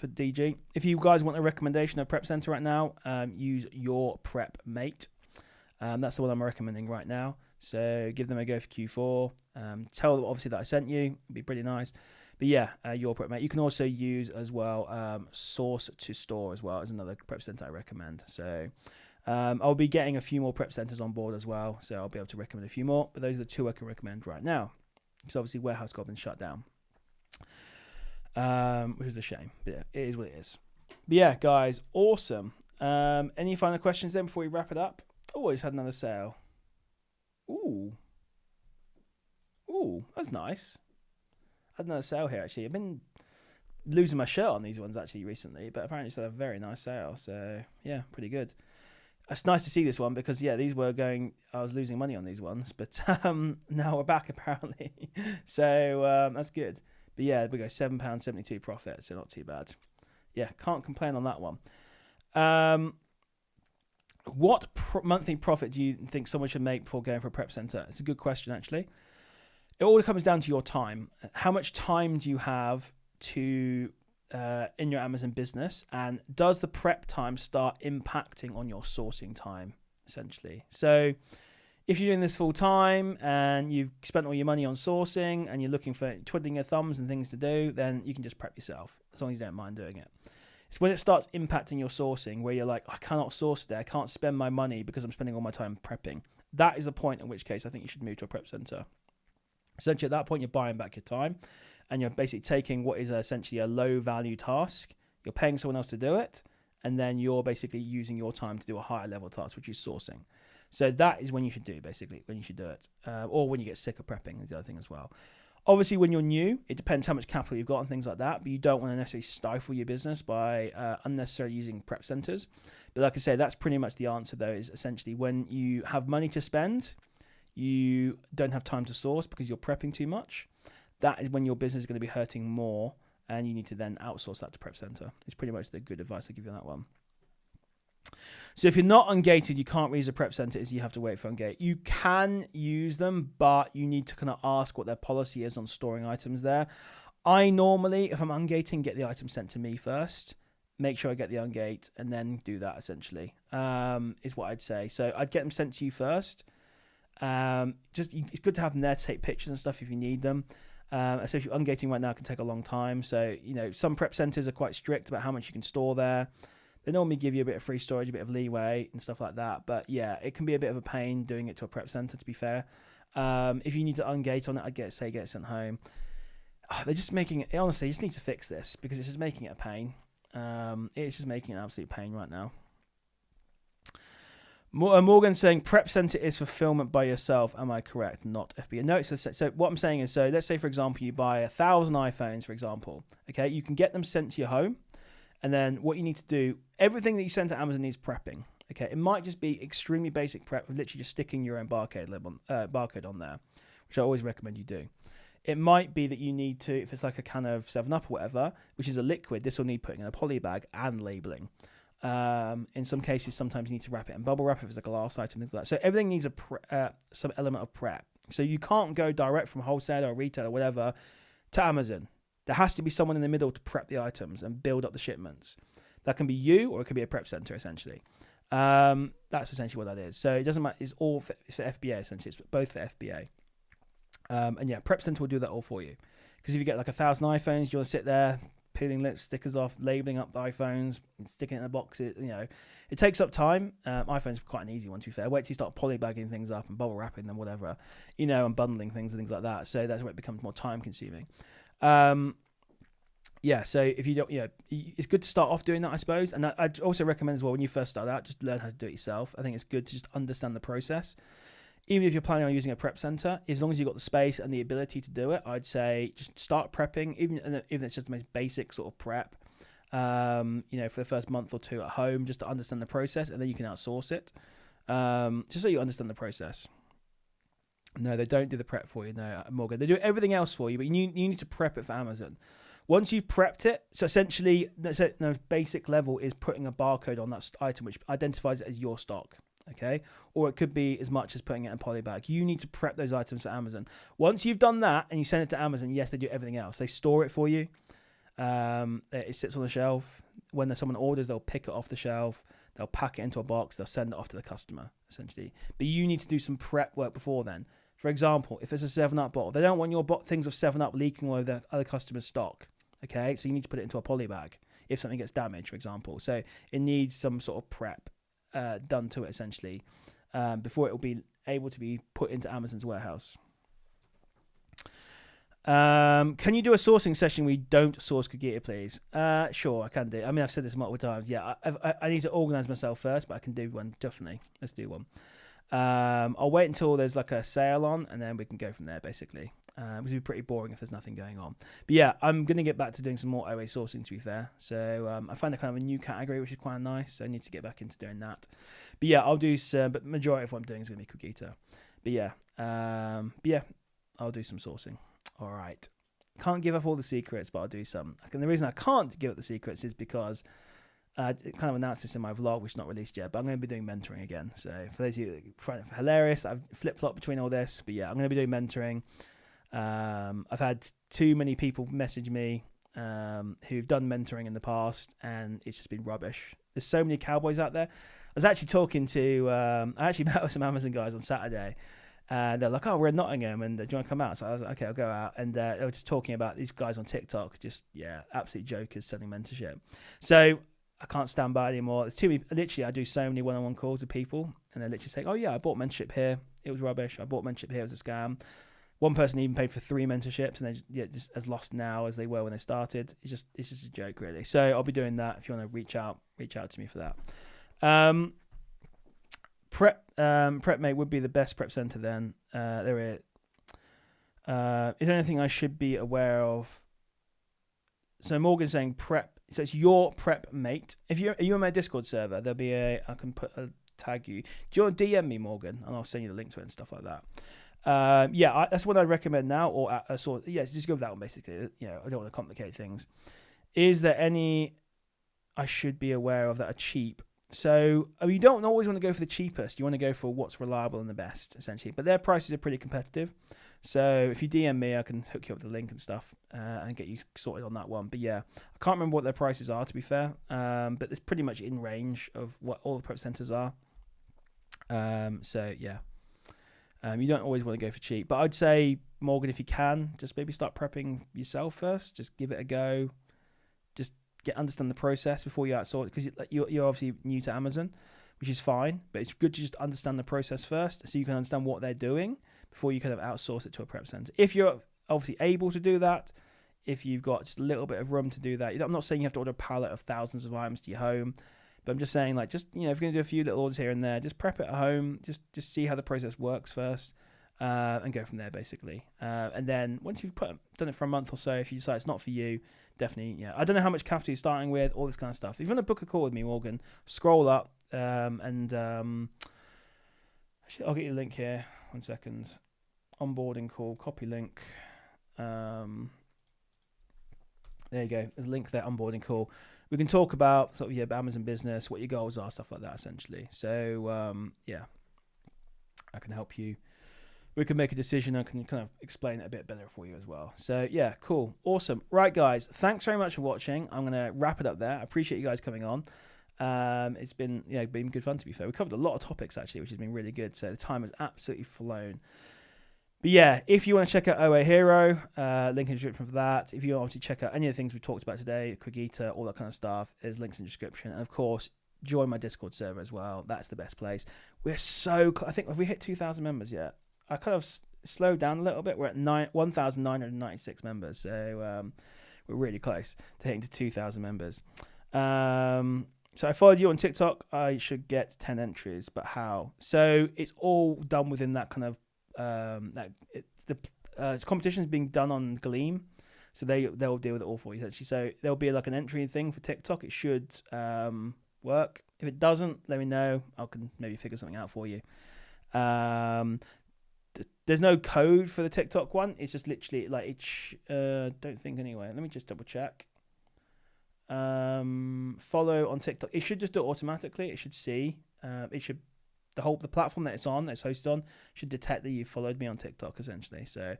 DG. If you guys want a recommendation of prep center right now, use Your Prep Mate. That's the one I'm recommending right now. So give them a go for Q4. Tell them obviously that I sent you. It'd be pretty nice. But yeah, Your Prep Mate. You can also use as well Source to Store as well as another prep center I recommend. So I'll be getting a few more prep centers on board as well. So I'll be able to recommend a few more. But those are the two I can recommend right now. Because obviously Warehouse Goblin shut down. Which is a shame. But yeah, it is what it is. But yeah, guys, awesome. Any final questions then before we wrap it up? Oh, I just had another sale. Ooh, that's nice. I had another sale here actually. I've been losing my shirt on these ones actually recently, but apparently it's had a very nice sale. So yeah, pretty good. It's nice to see this one because yeah, these were going. I was losing money on these ones, but now we're back apparently. So that's good. But yeah, we go £7.72 profit, so not too bad. Yeah, can't complain on that one. What monthly profit do you think someone should make before going for a prep center? It's a good question, actually. It all comes down to your time. How much time do you have to in your Amazon business, and does the prep time start impacting on your sourcing time, essentially? So if you're doing this full time and you've spent all your money on sourcing and you're looking for twiddling your thumbs and things to do, then you can just prep yourself as long as you don't mind doing it. It's when it starts impacting your sourcing where you're like, I cannot source today. I can't spend my money because I'm spending all my time prepping. That is the point in which case I think you should move to a prep center. Essentially, at that point, you're buying back your time and you're basically taking what is essentially a low value task. You're paying someone else to do it. And then you're basically using your time to do a higher level task, which is sourcing. So that is when you should do, basically, when you should do it. Or when you get sick of prepping is the other thing as well. Obviously, when you're new, it depends how much capital you've got and things like that. But you don't want to necessarily stifle your business by unnecessarily using prep centers. But like I say, that's pretty much the answer, though, is essentially when you have money to spend, you don't have time to source because you're prepping too much. That is when your business is going to be hurting more, and you need to then outsource that to prep center. It's pretty much the good advice I give you on that one. So if you're not ungated, you can't use a prep center, is you have to wait for ungate. You can use them, but you need to kind of ask what their policy is on storing items there. I normally, if I'm ungating, get the item sent to me first, make sure I get the ungate, and then do that essentially, is what I'd say. So I'd get them sent to you first. It's good to have them there to take pictures and stuff if you need them. So if you're ungating right now, it can take a long time. So, some prep centers are quite strict about how much you can store there. They normally give you a bit of free storage, a bit of leeway and stuff like that. But yeah, it can be a bit of a pain doing it to a prep center, to be fair. If you need to ungate on it, I'd get it sent home. They're just making it, honestly, you just need to fix this because it's just making it a pain. It's just making it an absolute pain right now. Morgan saying prep center is fulfillment by yourself. Am I correct? Not FBA. No, so what I'm saying is, so let's say, for example, you buy 1,000 iPhones, for example. Okay, you can get them sent to your home. And then what you need to do, everything that you send to Amazon needs prepping. Okay, it might just be extremely basic prep with literally just sticking your own barcode on there, which I always recommend you do. It might be that you need to, if it's like a can of 7-Up or whatever, which is a liquid, this will need putting in a poly bag and labeling. In some cases, sometimes you need to wrap it in bubble wrap if it's a glass item, things like that. So everything needs some element of prep. So you can't go direct from wholesale or retail or whatever to Amazon. There has to be someone in the middle to prep the items and build up the shipments. That can be you, or it could be a prep center, essentially. That's essentially what that is. So it doesn't matter. It's all for FBA, essentially. It's both for FBA. And yeah, prep center will do that all for you. Because if you get like 1,000 iPhones, you'll sit there peeling stickers off, labeling up the iPhones, and sticking it in a box. It takes up time. iPhones are quite an easy one, to be fair. Wait till you start polybagging things up and bubble wrapping them, whatever, and bundling things and things like that. So that's where it becomes more time consuming. So if you don't, it's good to start off doing that, I suppose. And I'd also recommend as well, when you first start out, just learn how to do it yourself. I think it's good to just understand the process. Even if you're planning on using a prep center, as long as you've got the space and the ability to do it, I'd say just start prepping, even if it's just the most basic sort of prep, for the first month or two at home, just to understand the process, and then you can outsource it, just so you understand the process. No, they don't do the prep for you, no, Morgan. They do everything else for you, but you need to prep it for Amazon. Once you've prepped it, so essentially, the basic level is putting a barcode on that item, which identifies it as your stock. Okay, or it could be as much as putting it in a poly bag. You need to prep those items for Amazon. Once you've done that and you send it to Amazon, yes, they do everything else. They store it for you. It sits on the shelf. When someone orders, they'll pick it off the shelf. They'll pack it into a box. They'll send it off to the customer, essentially. But you need to do some prep work before then. For example, if it's a 7-Up bottle, they don't want your things of 7-Up leaking all over the other customer's stock. Okay, so you need to put it into a poly bag if something gets damaged, for example. So it needs some sort of prep done to it, essentially, before it will be able to be put into Amazon's warehouse. Can you do a sourcing session where you don't source Cogita, please? Sure, I can do. I mean, I've said this multiple times. Yeah, I need to organize myself first, but I can do one, definitely. Let's do one. I'll wait until there's like a sale on, and then we can go from there, basically. It would be pretty boring if there's nothing going on. But yeah, I'm going to get back to doing some more OA sourcing, to be fair. So I find a kind of a new category, which is quite nice. So I need to get back into doing that. But yeah, I'll do some, but majority of what I'm doing is going to be Cogita. But yeah, I'll do some sourcing. All right. Can't give up all the secrets, but I'll do some. And the reason I can't give up the secrets is because I kind of announced this in my vlog, which is not released yet, but I'm going to be doing mentoring again. So for those of you that find it hilarious that I've flip-flopped between all this, but yeah, I'm going to be doing mentoring. I've had too many people message me who've done mentoring in the past, and it's just been rubbish. There's so many cowboys out there. I was actually talking to, I actually met with some Amazon guys on Saturday, And they're like, "Oh, we're in Nottingham, and do you want to come out?" So I was like, "Okay, I'll go out." And they were just talking about these guys on TikTok, just absolute jokers selling mentorship. So I can't stand by it anymore. There's too many. Literally, I do so many one-on-one calls with people, and they're literally saying, "Oh yeah, I bought mentorship here. It was rubbish. I bought mentorship here. It was a scam." One person even paid for 3 mentorships, and they're just as lost now as they were when they started. It's just a joke, really. So I'll be doing that. If you want to reach out to me for that. PrepMate would be the best prep center. Then there is. Is there anything I should be aware of? So Morgan's saying prep. So it's your PrepMate. If you're on my Discord server, there'll be I can put a tag you. Do you want to DM me, Morgan, and I'll send you the link to it and stuff like that. That's what I recommend now. Or just go with that one basically. I don't want to complicate things. Is there any I should be aware of that are cheap? So you don't always want to go for the cheapest. You want to go for what's reliable and the best, essentially. But their prices are pretty competitive. So if you DM me, I can hook you up with the link and stuff and get you sorted on that one. But yeah, I can't remember what their prices are, to be fair. But it's pretty much in range of what all the prep centers are. You don't always want to go for cheap. But I'd say, Morgan, if you can, just maybe start prepping yourself first. Just give it a go. Just understand the process before you outsource, because you're obviously new to Amazon, which is fine. But it's good to just understand the process first, so you can understand what they're doing before you kind of outsource it to a prep center. If you're obviously able to do that, if you've got just a little bit of room to do that, I'm not saying you have to order a pallet of thousands of items to your home. But I'm just saying, if you're going to do a few little orders here and there, just prep it at home. Just see how the process works first, and go from there, basically. And then once you've done it for a month or so, if you decide it's not for you, definitely, I don't know how much capital you're starting with, all this kind of stuff. If you want to book a call with me, Morgan, scroll up, actually, I'll get you a link here. 1 second. Onboarding call, copy link. There you go. There's a link there, onboarding call. We can talk about sort of Amazon business, what your goals are, stuff like that, essentially. So I can help you. We can make a decision. I can kind of explain it a bit better for you as well. So yeah, cool, awesome. Right, guys, thanks very much for watching. I'm gonna wrap it up there. I appreciate you guys coming on. It's been good fun, to be fair. We covered a lot of topics actually, which has been really good. So the time has absolutely flown. But yeah, if you want to check out OA Hero, link in the description for that. If you want to check out any of the things we talked about today, Cogito, all that kind of stuff, there's links in the description. And of course, join my Discord server as well. That's the best place. I think, have we hit 2,000 members yet? I kind of slowed down a little bit. We're at 1,996 members. So we're really close to hitting to 2,000 members. So I followed you on TikTok. I should get 10 entries, but how? So it's all done within that kind of competition is being done on Gleam, so they'll deal with it all for you essentially. So there'll be like an entry thing for TikTok. It should work. If it doesn't, let me know. I can maybe figure something out for you. There's no code for the TikTok one. It's just literally don't think anyway. Let me just double check. Follow on TikTok. It should just do it automatically. It should see. The platform that it's on, that it's hosted on, should detect that you followed me on TikTok, essentially. So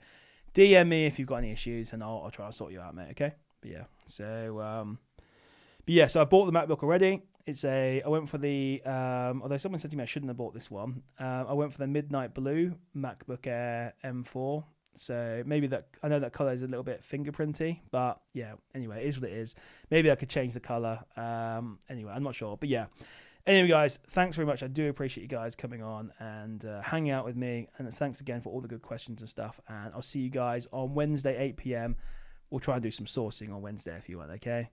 DM me if you've got any issues, and I'll try to sort you out, mate. Okay. But yeah. So so I bought the MacBook already. I went for the although someone said to me I shouldn't have bought this one. I went for the Midnight Blue MacBook Air M4. So maybe I know that color is a little bit fingerprinty, but yeah. Anyway, it is what it is. Maybe I could change the color. Anyway, I'm not sure, but yeah. Anyway, guys, thanks very much. I do appreciate you guys coming on and hanging out with me. And thanks again for all the good questions and stuff. And I'll see you guys on Wednesday, 8 p.m. We'll try and do some sourcing on Wednesday if you want, okay?